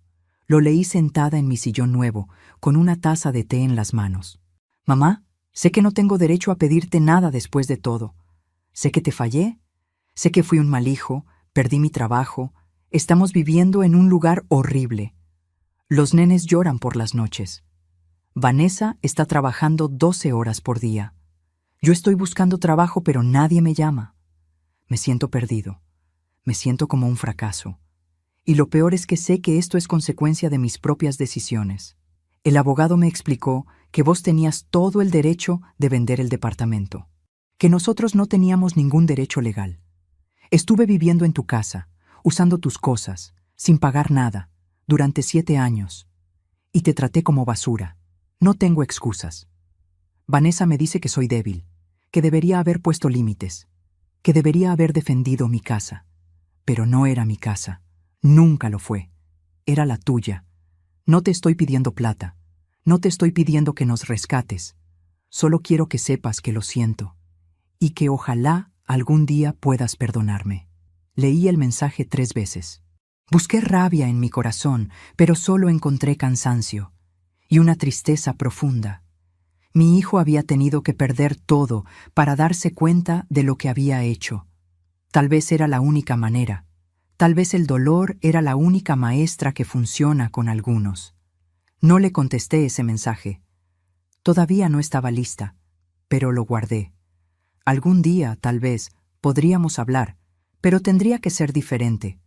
Lo leí sentada en mi sillón nuevo, con una taza de té en las manos. Mamá, sé que no tengo derecho a pedirte nada después de todo. Sé que te fallé. Sé que fui un mal hijo, perdí mi trabajo. Estamos viviendo en un lugar horrible. Los nenes lloran por las noches. Vanessa está trabajando 12 horas por día. Yo estoy buscando trabajo, pero nadie me llama. Me siento perdido. Me siento como un fracaso. Y lo peor es que sé que esto es consecuencia de mis propias decisiones. El abogado me explicó que vos tenías todo el derecho de vender el departamento, que nosotros no teníamos ningún derecho legal. Estuve viviendo en tu casa, usando tus cosas, sin pagar nada, durante 7 años. Y te traté como basura. No tengo excusas. Vanessa me dice que soy débil, que debería haber puesto límites, que debería haber defendido mi casa. Pero no era mi casa. Nunca lo fue. Era la tuya. No te estoy pidiendo plata. No te estoy pidiendo que nos rescates. Solo quiero que sepas que lo siento. Y que ojalá algún día puedas perdonarme. Leí el mensaje 3 veces. Busqué rabia en mi corazón, pero solo encontré cansancio y una tristeza profunda. Mi hijo había tenido que perder todo para darse cuenta de lo que había hecho. Tal vez era la única manera. Tal vez el dolor era la única maestra que funciona con algunos. No le contesté ese mensaje. Todavía no estaba lista, pero lo guardé. Algún día, tal vez, podríamos hablar, pero tendría que ser diferente,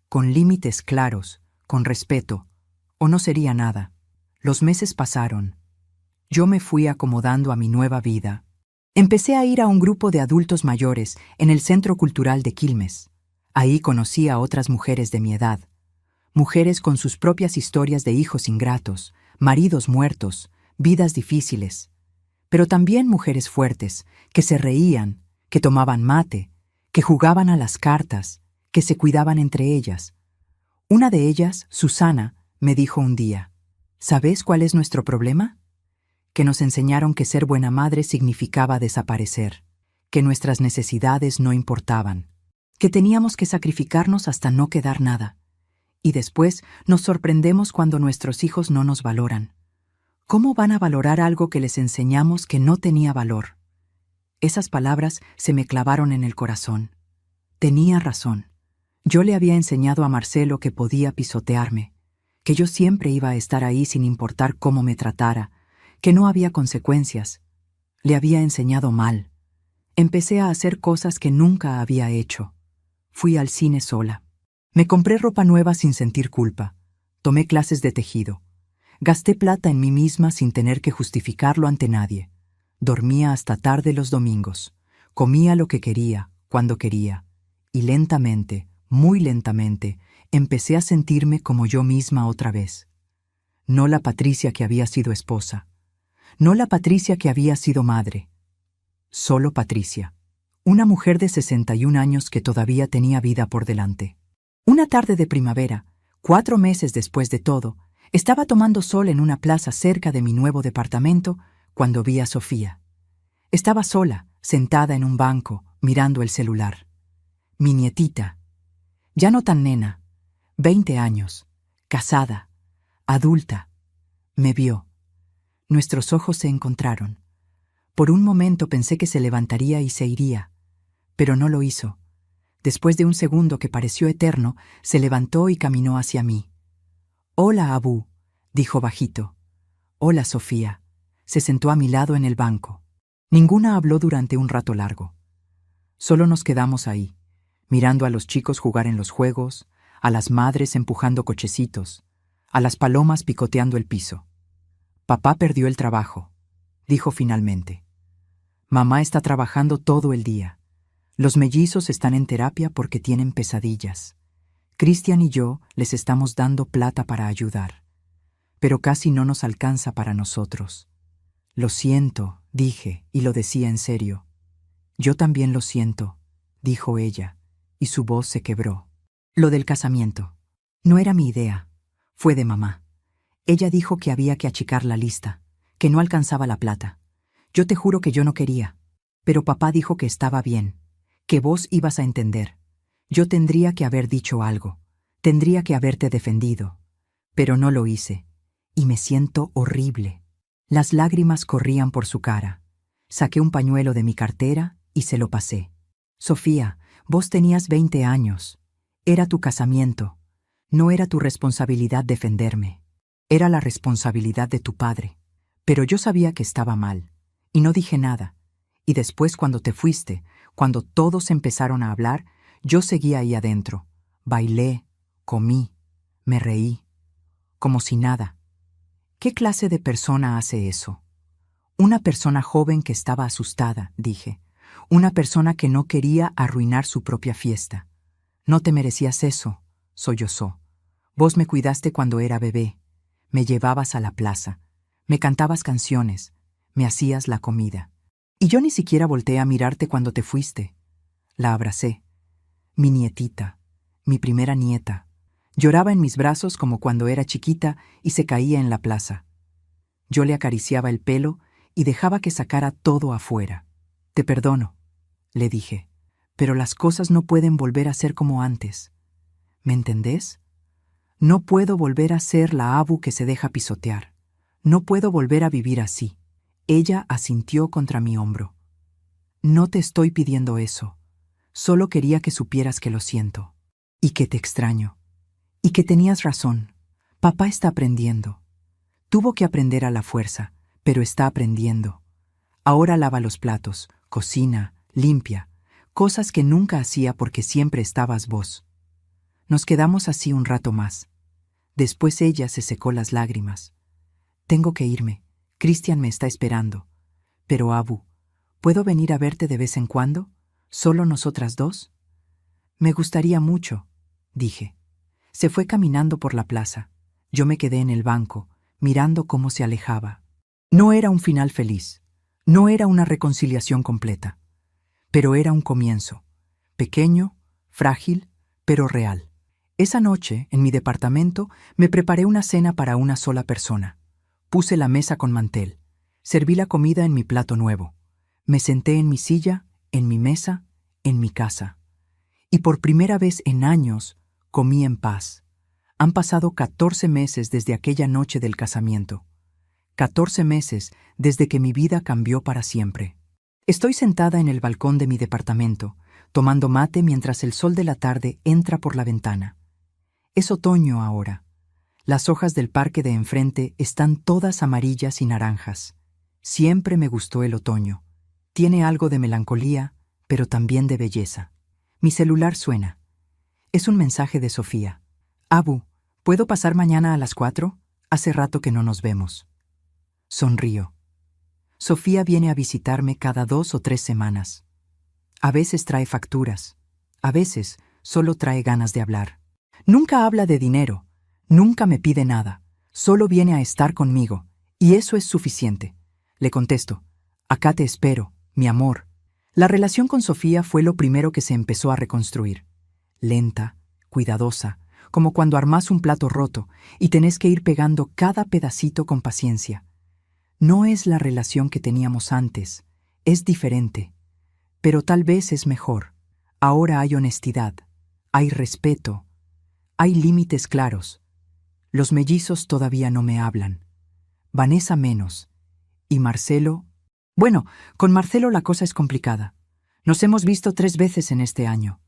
con límites claros, con respeto, o no sería nada. Los meses pasaron. Yo me fui acomodando a mi nueva vida. Empecé a ir a un grupo de adultos mayores en el Centro Cultural de Quilmes. Ahí conocí a otras mujeres de mi edad. Mujeres con sus propias historias de hijos ingratos, maridos muertos, vidas difíciles. Pero también mujeres fuertes, que se reían, que tomaban mate, que jugaban a las cartas, que se cuidaban entre ellas. Una de ellas, Susana, me dijo un día: ¿sabes cuál es nuestro problema? Que nos enseñaron que ser buena madre significaba desaparecer, que nuestras necesidades no importaban, que teníamos que sacrificarnos hasta no quedar nada. Y después nos sorprendemos cuando nuestros hijos no nos valoran. ¿Cómo van a valorar algo que les enseñamos que no tenía valor? Esas palabras se me clavaron en el corazón. Tenía razón. Yo le había enseñado a Marcelo que podía pisotearme, que yo siempre iba a estar ahí sin importar cómo me tratara, que no había consecuencias. Le había enseñado mal. Empecé a hacer cosas que nunca había hecho. Fui al cine sola. Me compré ropa nueva sin sentir culpa. Tomé clases de tejido. Gasté plata en mí misma sin tener que justificarlo ante nadie. Dormía hasta tarde los domingos. Comía lo que quería, cuando quería. Y lentamente, muy lentamente, empecé a sentirme como yo misma otra vez. No la Patricia que había sido esposa. No la Patricia que había sido madre. Solo Patricia. Una mujer de 61 años que todavía tenía vida por delante. Una tarde de primavera, 4 meses después de todo, estaba tomando sol en una plaza cerca de mi nuevo departamento cuando vi a Sofía. Estaba sola, sentada en un banco, mirando el celular. Mi nietita, ya no tan nena, 20 años, casada, adulta, me vio. Nuestros ojos se encontraron. Por un momento pensé que se levantaría y se iría, pero no lo hizo. Después de un segundo que pareció eterno, se levantó y caminó hacia mí. «Hola, Abu», dijo bajito. «Hola, Sofía». Se sentó a mi lado en el banco. Ninguna habló durante un rato largo. Solo nos quedamos ahí, mirando a los chicos jugar en los juegos, a las madres empujando cochecitos, a las palomas picoteando el piso. «Papá perdió el trabajo», dijo finalmente. «Mamá está trabajando todo el día. Los mellizos están en terapia porque tienen pesadillas. Cristian y yo les estamos dando plata para ayudar. pero casi no nos alcanza para nosotros. Lo siento, dije, y lo decía en serio. Yo también lo siento, dijo ella, y su voz se quebró. Lo del casamiento. No era mi idea, fue de mamá. Ella dijo que había que achicar la lista, que no alcanzaba la plata. Yo te juro que yo no quería, pero papá dijo que estaba bien, que vos ibas a entender. Yo tendría que haber dicho algo, tendría que haberte defendido, pero no lo hice, y me siento horrible. Las lágrimas corrían por su cara. Saqué un pañuelo de mi cartera y se lo pasé. Sofía, vos tenías 20 años. Era tu casamiento. No era tu responsabilidad defenderme. Era la responsabilidad de tu padre. Pero yo sabía que estaba mal, y no dije nada. Y después, cuando te fuiste, cuando todos empezaron a hablar, yo seguía ahí adentro. Bailé, comí, me reí, como si nada. ¿Qué clase de persona hace eso? Una persona joven que estaba asustada, dije. Una persona que no quería arruinar su propia fiesta. No te merecías eso, sollozó. Vos me cuidaste cuando era bebé. Me llevabas a la plaza. Me cantabas canciones. Me hacías la comida. Y yo ni siquiera volteé a mirarte cuando te fuiste. La abracé. Mi nietita. Mi primera nieta. Lloraba en mis brazos como cuando era chiquita y se caía en la plaza. Yo le acariciaba el pelo y dejaba que sacara todo afuera. Te perdono, le dije, pero las cosas no pueden volver a ser como antes. ¿Me entendés? No puedo volver a ser la Abu que se deja pisotear. No puedo volver a vivir así. Ella asintió contra mi hombro. No te estoy pidiendo eso. Solo quería que supieras que lo siento. Y que te extraño. Y que tenías razón. Papá está aprendiendo. Tuvo que aprender a la fuerza, pero está aprendiendo. Ahora lava los platos, cocina, limpia, cosas que nunca hacía porque siempre estabas vos. Nos quedamos así un rato más. Después ella se secó las lágrimas. Tengo que irme. Cristian me está esperando. Pero Abu, ¿puedo venir a verte de vez en cuando? ¿Solo nosotras dos? Me gustaría mucho, dije. Se fue caminando por la plaza. Yo me quedé en el banco, mirando cómo se alejaba. No era un final feliz. No era una reconciliación completa. Pero era un comienzo. Pequeño, frágil, pero real. Esa noche, en mi departamento, me preparé una cena para una sola persona. Puse la mesa con mantel. Serví la comida en mi plato nuevo. Me senté en mi silla, en mi mesa, en mi casa. Y por primera vez en años, comí en paz. Han pasado 14 meses desde aquella noche del casamiento. 14 meses desde que mi vida cambió para siempre. Estoy sentada en el balcón de mi departamento, tomando mate mientras el sol de la tarde entra por la ventana. Es otoño ahora. Las hojas del parque de enfrente están todas amarillas y naranjas. Siempre me gustó el otoño. Tiene algo de melancolía, pero también de belleza. Mi celular suena. Es un mensaje de Sofía. Abu, ¿puedo pasar mañana a las 4? Hace rato que no nos vemos. Sonrío. Sofía viene a visitarme cada 2 o 3 semanas. A veces trae facturas. A veces solo trae ganas de hablar. Nunca habla de dinero. Nunca me pide nada. Solo viene a estar conmigo. Y eso es suficiente. Le contesto. Acá te espero, mi amor. La relación con Sofía fue lo primero que se empezó a reconstruir. Lenta, cuidadosa, como cuando armás un plato roto y tenés que ir pegando cada pedacito con paciencia. No es la relación que teníamos antes, es diferente, pero tal vez es mejor. Ahora hay honestidad, hay respeto, hay límites claros. Los mellizos todavía no me hablan. Vanessa menos. Y Marcelo... Bueno, con Marcelo la cosa es complicada. Nos hemos visto 3 veces en este año.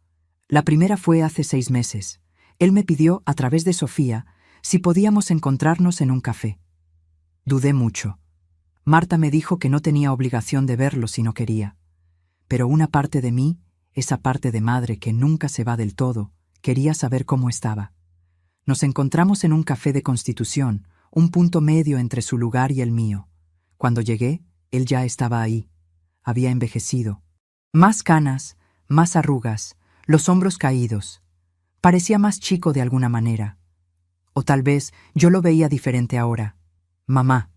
La primera fue hace 6 meses. Él me pidió, a través de Sofía, si podíamos encontrarnos en un café. Dudé mucho. Marta me dijo que no tenía obligación de verlo si no quería. Pero una parte de mí, esa parte de madre que nunca se va del todo, quería saber cómo estaba. Nos encontramos en un café de Constitución, un punto medio entre su lugar y el mío. Cuando llegué, él ya estaba ahí. Había envejecido. Más canas, más arrugas, los hombros caídos. Parecía más chico de alguna manera. O tal vez yo lo veía diferente ahora. Mamá,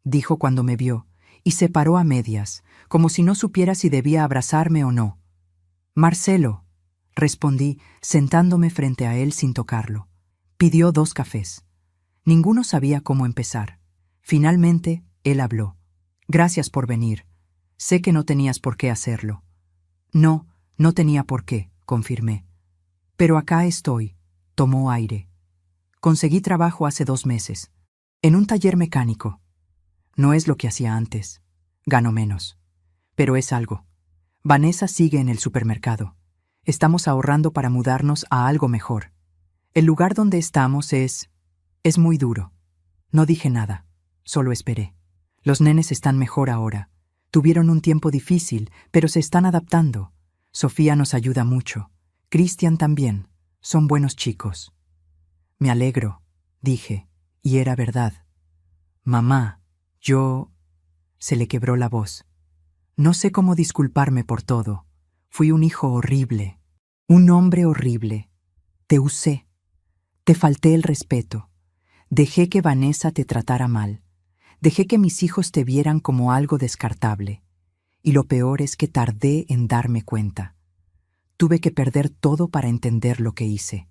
dijo cuando me vio, y se paró a medias, como si no supiera si debía abrazarme o no. Marcelo, respondí, sentándome frente a él sin tocarlo. Pidió 2 cafés. Ninguno sabía cómo empezar. Finalmente, él habló. Gracias por venir. Sé que no tenías por qué hacerlo. No, no tenía por qué, confirmé. Pero acá estoy. Tomó aire. Conseguí trabajo hace 2 meses. En un taller mecánico. No es lo que hacía antes. Gano menos. Pero es algo. Vanessa sigue en el supermercado. Estamos ahorrando para mudarnos a algo mejor. El lugar donde estamos es muy duro. No dije nada. Solo esperé. Los nenes están mejor ahora. Tuvieron un tiempo difícil, pero se están adaptando. Sofía nos ayuda mucho. Cristian también. Son buenos chicos. Me alegro, dije, y era verdad. Mamá, yo... Se le quebró la voz. No sé cómo disculparme por todo. Fui un hijo horrible. Un hombre horrible. Te usé. Te falté el respeto. Dejé que Vanessa te tratara mal. Dejé que mis hijos te vieran como algo descartable. Y lo peor es que tardé en darme cuenta. Tuve que perder todo para entender lo que hice.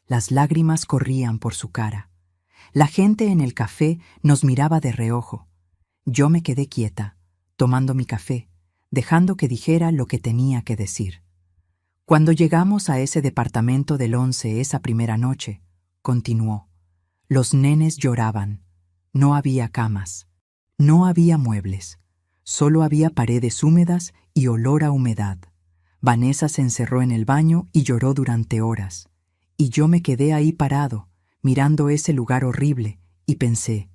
Las lágrimas corrían por su cara. La gente en el café nos miraba de reojo. Yo me quedé quieta, tomando mi café, dejando que dijera lo que tenía que decir. Cuando llegamos a ese departamento del 11 esa primera noche, continuó, los nenes lloraban. No había camas. No había muebles. Solo había paredes húmedas y olor a humedad. Vanessa se encerró en el baño y lloró durante horas. Y yo me quedé ahí parado, mirando ese lugar horrible, y pensé,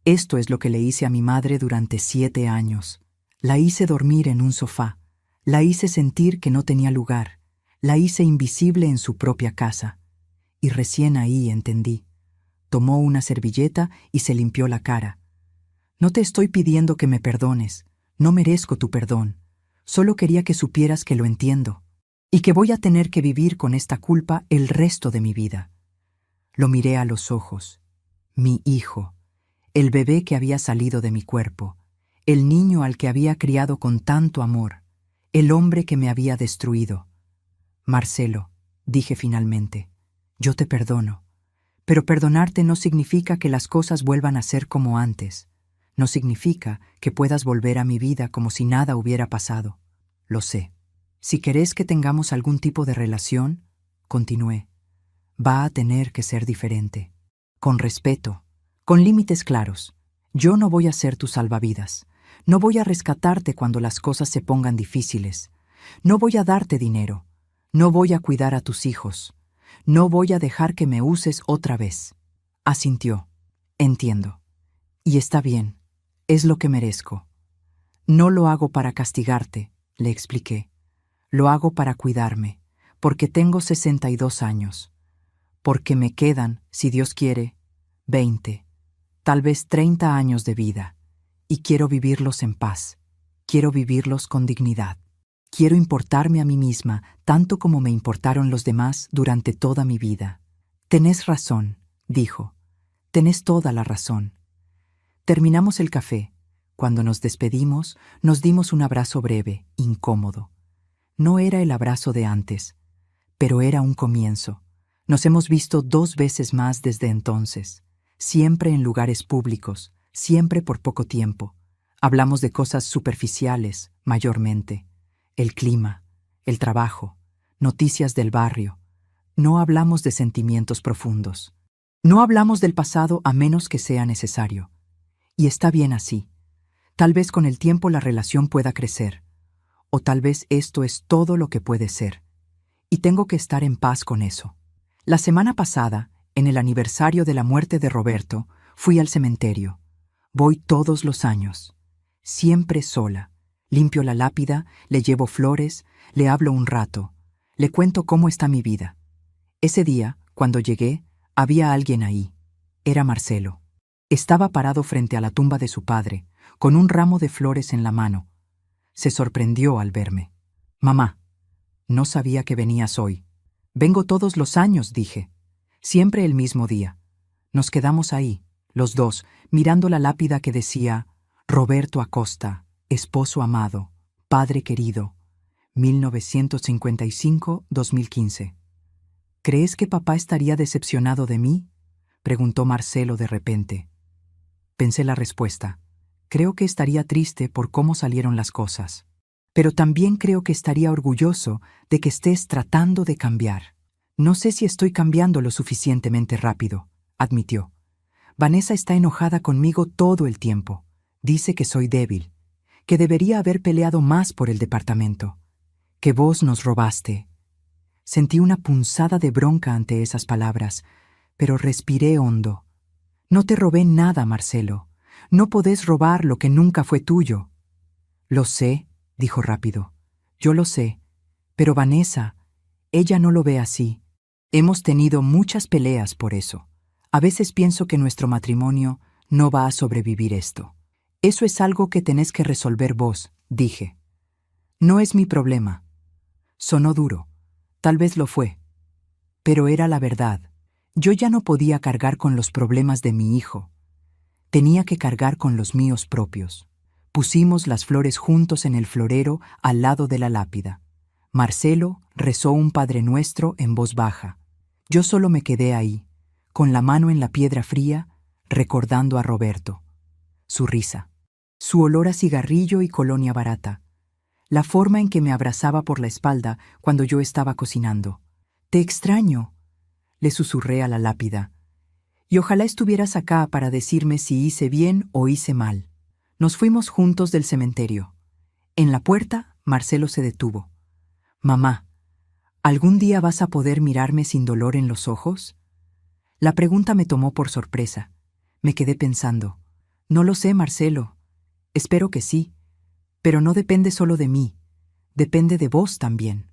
esto es lo que le hice a mi madre durante 7 años. La hice dormir en un sofá. La hice sentir que no tenía lugar. La hice invisible en su propia casa. Y recién ahí entendí. Tomó una servilleta y se limpió la cara. No te estoy pidiendo que me perdones. No merezco tu perdón. Solo quería que supieras que lo entiendo. Y que voy a tener que vivir con esta culpa el resto de mi vida. Lo miré a los ojos. Mi hijo. El bebé que había salido de mi cuerpo. El niño al que había criado con tanto amor. El hombre que me había destruido. Marcelo, dije finalmente, yo te perdono. Pero perdonarte no significa que las cosas vuelvan a ser como antes. No significa que puedas volver a mi vida como si nada hubiera pasado. Lo sé. Si querés que tengamos algún tipo de relación, continué, va a tener que ser diferente. Con respeto, con límites claros. Yo no voy a ser tu salvavidas. No voy a rescatarte cuando las cosas se pongan difíciles. No voy a darte dinero. No voy a cuidar a tus hijos. No voy a dejar que me uses otra vez. Asintió. Entiendo. Y está bien. Es lo que merezco. No lo hago para castigarte, le expliqué. Lo hago para cuidarme, porque tengo 62 años. Porque me quedan, si Dios quiere, 20, tal vez 30 años de vida. Y quiero vivirlos en paz. Quiero vivirlos con dignidad. Quiero importarme a mí misma tanto como me importaron los demás durante toda mi vida. Tenés razón, dijo. Tenés toda la razón. Terminamos el café. Cuando nos despedimos, nos dimos un abrazo breve, incómodo. No era el abrazo de antes, pero era un comienzo. Nos hemos visto 2 veces más desde entonces, siempre en lugares públicos, siempre por poco tiempo. Hablamos de cosas superficiales, mayormente. El clima, el trabajo, noticias del barrio. No hablamos de sentimientos profundos. No hablamos del pasado a menos que sea necesario. Y está bien así. Tal vez con el tiempo la relación pueda crecer. O tal vez esto es todo lo que puede ser. Y tengo que estar en paz con eso. La semana pasada, en el aniversario de la muerte de Roberto, fui al cementerio. Voy todos los años. Siempre sola. Limpio la lápida, le llevo flores, le hablo un rato. Le cuento cómo está mi vida. Ese día, cuando llegué, había alguien ahí. Era Marcelo. Estaba parado frente a la tumba de su padre, con un ramo de flores en la mano. Se sorprendió al verme. «Mamá, no sabía que venías hoy». «Vengo todos los años», dije. Siempre el mismo día. Nos quedamos ahí, los dos, mirando la lápida que decía Roberto Acosta, esposo amado, padre querido, 1955-2015. ¿Crees que papá estaría decepcionado de mí?, preguntó Marcelo de repente. Pensé la respuesta. Creo que estaría triste por cómo salieron las cosas. Pero también creo que estaría orgulloso de que estés tratando de cambiar. No sé si estoy cambiando lo suficientemente rápido, admitió. Vanessa está enojada conmigo todo el tiempo. Dice que soy débil, que debería haber peleado más por el departamento, que vos nos robaste. Sentí una punzada de bronca ante esas palabras, pero respiré hondo. No te robé nada, Marcelo. No podés robar lo que nunca fue tuyo. Lo sé, dijo rápido. Yo lo sé. Pero Vanessa, ella no lo ve así. Hemos tenido muchas peleas por eso. A veces pienso que nuestro matrimonio no va a sobrevivir esto. Eso es algo que tenés que resolver vos, dije. No es mi problema. Sonó duro. Tal vez lo fue. Pero era la verdad. Yo ya no podía cargar con los problemas de mi hijo. Tenía que cargar con los míos propios. Pusimos las flores juntos en el florero al lado de la lápida. Marcelo rezó un Padre Nuestro en voz baja. Yo solo me quedé ahí, con la mano en la piedra fría, recordando a Roberto. Su risa, su olor a cigarrillo y colonia barata, la forma en que me abrazaba por la espalda cuando yo estaba cocinando. «Te extraño», le susurré a la lápida. «Y ojalá estuvieras acá para decirme si hice bien o hice mal». Nos fuimos juntos del cementerio. En la puerta, Marcelo se detuvo. «Mamá, ¿algún día vas a poder mirarme sin dolor en los ojos?». La pregunta me tomó por sorpresa. Me quedé pensando. No lo sé, Marcelo. Espero que sí. Pero no depende solo de mí. Depende de vos también.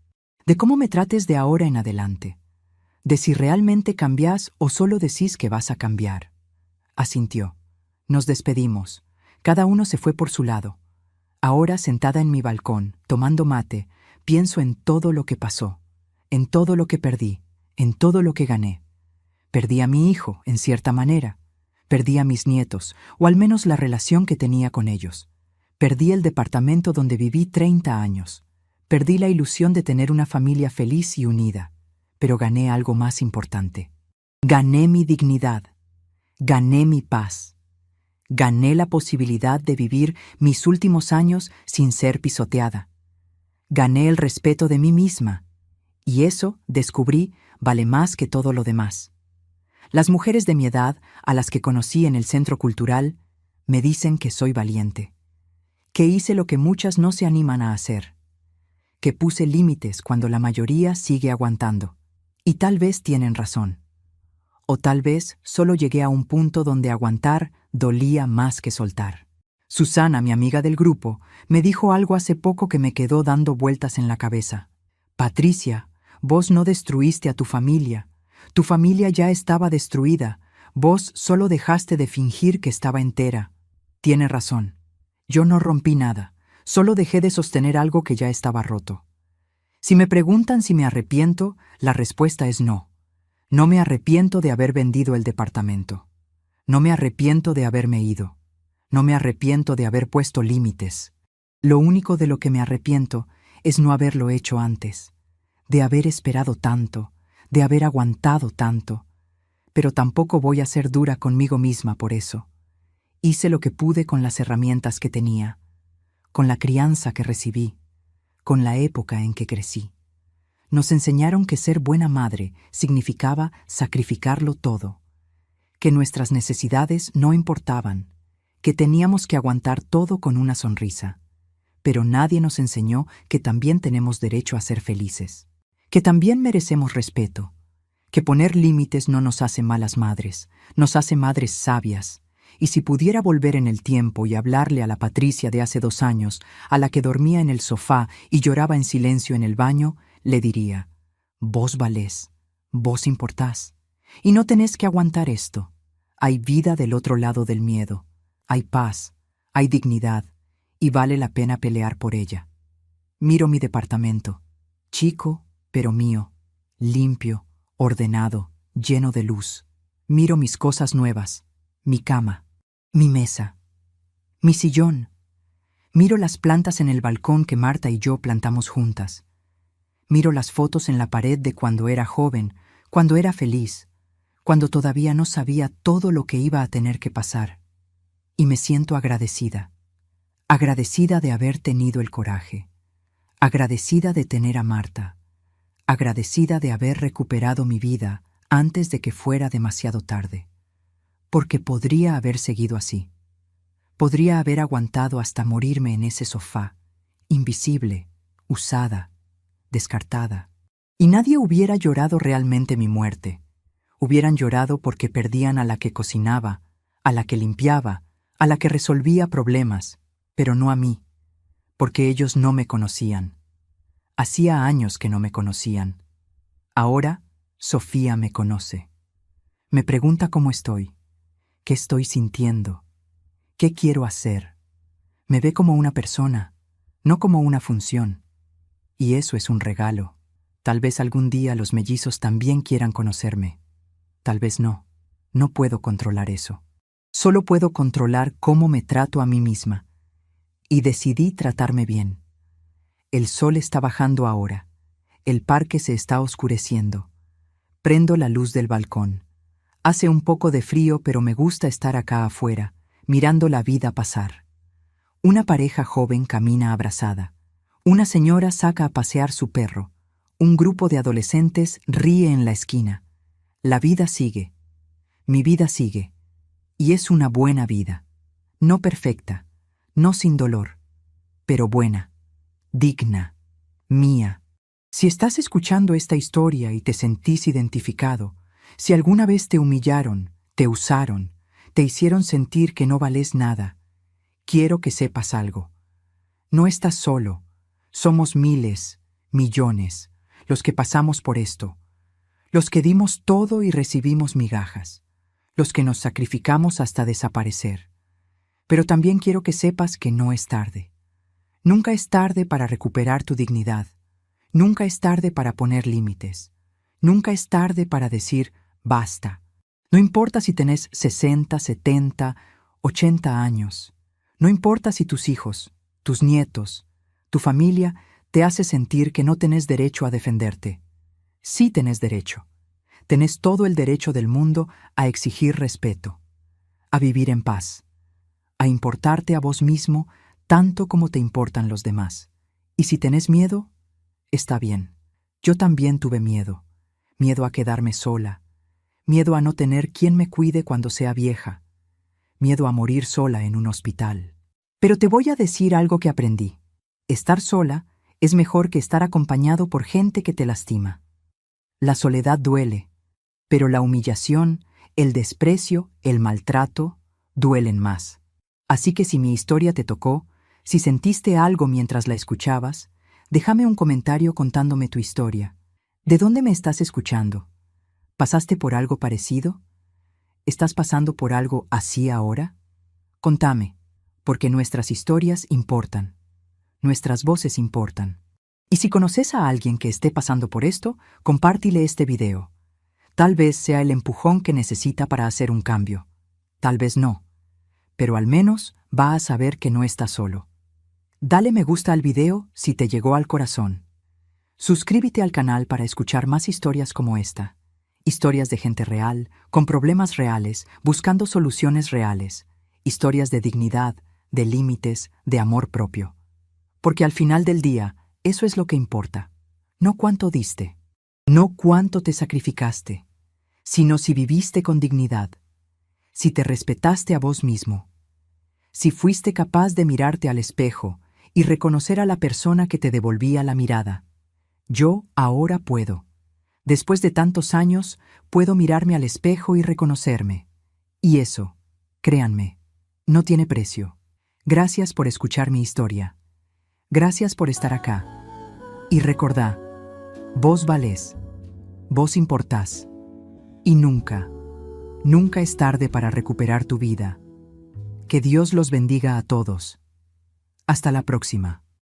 De cómo me trates de ahora en adelante. De si realmente cambiás o solo decís que vas a cambiar. Asintió. Nos despedimos. Cada uno se fue por su lado. Ahora, sentada en mi balcón, tomando mate, pienso en todo lo que pasó, en todo lo que perdí, en todo lo que gané. Perdí a mi hijo, en cierta manera. Perdí a mis nietos, o al menos la relación que tenía con ellos. Perdí el departamento donde viví 30 años. Perdí la ilusión de tener una familia feliz y unida. Pero gané algo más importante. Gané mi dignidad. Gané mi paz. Gané la posibilidad de vivir mis últimos años sin ser pisoteada. Gané el respeto de mí misma. Y eso, descubrí, vale más que todo lo demás. Las mujeres de mi edad, a las que conocí en el centro cultural, me dicen que soy valiente, que hice lo que muchas no se animan a hacer, que puse límites cuando la mayoría sigue aguantando. Y tal vez tienen razón. O tal vez solo llegué a un punto donde aguantar dolía más que soltar. Susana, mi amiga del grupo, me dijo algo hace poco que me quedó dando vueltas en la cabeza. Patricia, vos no destruiste a tu familia. Tu familia ya estaba destruida. Vos solo dejaste de fingir que estaba entera. Tiene razón. Yo no rompí nada. Solo dejé de sostener algo que ya estaba roto. Si me preguntan si me arrepiento, la respuesta es no. No me arrepiento de haber vendido el departamento. No me arrepiento de haberme ido. No me arrepiento de haber puesto límites. Lo único de lo que me arrepiento es no haberlo hecho antes, de haber esperado tanto, de haber aguantado tanto. Pero tampoco voy a ser dura conmigo misma por eso. Hice lo que pude con las herramientas que tenía, con la crianza que recibí, con la época en que crecí. Nos enseñaron que ser buena madre significaba sacrificarlo todo, que nuestras necesidades no importaban, que teníamos que aguantar todo con una sonrisa. Pero nadie nos enseñó que también tenemos derecho a ser felices, que también merecemos respeto, que poner límites no nos hace malas madres, nos hace madres sabias. Y si pudiera volver en el tiempo y hablarle a la Patricia de hace 2 años, a la que dormía en el sofá y lloraba en silencio en el baño, le diría: vos valés, vos importás, y no tenés que aguantar esto. Hay vida del otro lado del miedo, hay paz, hay dignidad, y vale la pena pelear por ella. Miro mi departamento, chico, pero mío, limpio, ordenado, lleno de luz. Miro mis cosas nuevas, mi cama, mi mesa, mi sillón. Miro las plantas en el balcón que Marta y yo plantamos juntas. Miro las fotos en la pared de cuando era joven, cuando era feliz, cuando todavía no sabía todo lo que iba a tener que pasar. Y me siento agradecida. Agradecida de haber tenido el coraje. Agradecida de tener a Marta. Agradecida de haber recuperado mi vida antes de que fuera demasiado tarde. Porque podría haber seguido así. Podría haber aguantado hasta morirme en ese sofá, invisible, usada, descartada. Y nadie hubiera llorado realmente mi muerte. Hubieran llorado porque perdían a la que cocinaba, a la que limpiaba, a la que resolvía problemas, pero no a mí, porque ellos no me conocían. Hacía años que no me conocían. Ahora, Sofía me conoce. Me pregunta cómo estoy, qué estoy sintiendo, qué quiero hacer. Me ve como una persona, no como una función. Y eso es un regalo. Tal vez algún día los mellizos también quieran conocerme. Tal vez no. No puedo controlar eso. Solo puedo controlar cómo me trato a mí misma. Y decidí tratarme bien. El sol está bajando ahora. El parque se está oscureciendo. Prendo la luz del balcón. Hace un poco de frío, pero me gusta estar acá afuera, mirando la vida pasar. Una pareja joven camina abrazada. Una señora saca a pasear su perro. Un grupo de adolescentes ríe en la esquina. La vida sigue. Mi vida sigue. Y es una buena vida. No perfecta, no sin dolor, pero buena, digna, mía. Si estás escuchando esta historia y te sentís identificado, si alguna vez te humillaron, te usaron, te hicieron sentir que no vales nada, quiero que sepas algo. No estás solo. Somos miles, millones, los que pasamos por esto. Los que dimos todo y recibimos migajas. Los que nos sacrificamos hasta desaparecer. Pero también quiero que sepas que no es tarde. Nunca es tarde para recuperar tu dignidad. Nunca es tarde para poner límites. Nunca es tarde para decir basta. No importa si tenés 60, 70, 80 años. No importa si tus hijos, tus nietos, tu familia te hace sentir que no tenés derecho a defenderte. Sí tenés derecho. Tenés todo el derecho del mundo a exigir respeto, a vivir en paz, a importarte a vos mismo tanto como te importan los demás. Y si tenés miedo, está bien. Yo también tuve miedo. Miedo a quedarme sola. Miedo a no tener quien me cuide cuando sea vieja. Miedo a morir sola en un hospital. Pero te voy a decir algo que aprendí. Estar sola es mejor que estar acompañado por gente que te lastima. La soledad duele, pero la humillación, el desprecio, el maltrato, duelen más. Así que si mi historia te tocó, si sentiste algo mientras la escuchabas, déjame un comentario contándome tu historia. ¿De dónde me estás escuchando? ¿Pasaste por algo parecido? ¿Estás pasando por algo así ahora? Contame, porque nuestras historias importan. Nuestras voces importan. Y si conoces a alguien que esté pasando por esto, compártile este video. Tal vez sea el empujón que necesita para hacer un cambio. Tal vez no. Pero al menos va a saber que no está solo. Dale me gusta al video si te llegó al corazón. Suscríbete al canal para escuchar más historias como esta. Historias de gente real, con problemas reales, buscando soluciones reales. Historias de dignidad, de límites, de amor propio. Porque al final del día, eso es lo que importa. No cuánto diste, no cuánto te sacrificaste, sino si viviste con dignidad, si te respetaste a vos mismo, si fuiste capaz de mirarte al espejo y reconocer a la persona que te devolvía la mirada. Yo ahora puedo. Después de tantos años, puedo mirarme al espejo y reconocerme. Y eso, créanme, no tiene precio. Gracias por escuchar mi historia. Gracias por estar acá. Y recordá, vos valés, vos importás. Y nunca, nunca es tarde para recuperar tu vida. Que Dios los bendiga a todos. Hasta la próxima.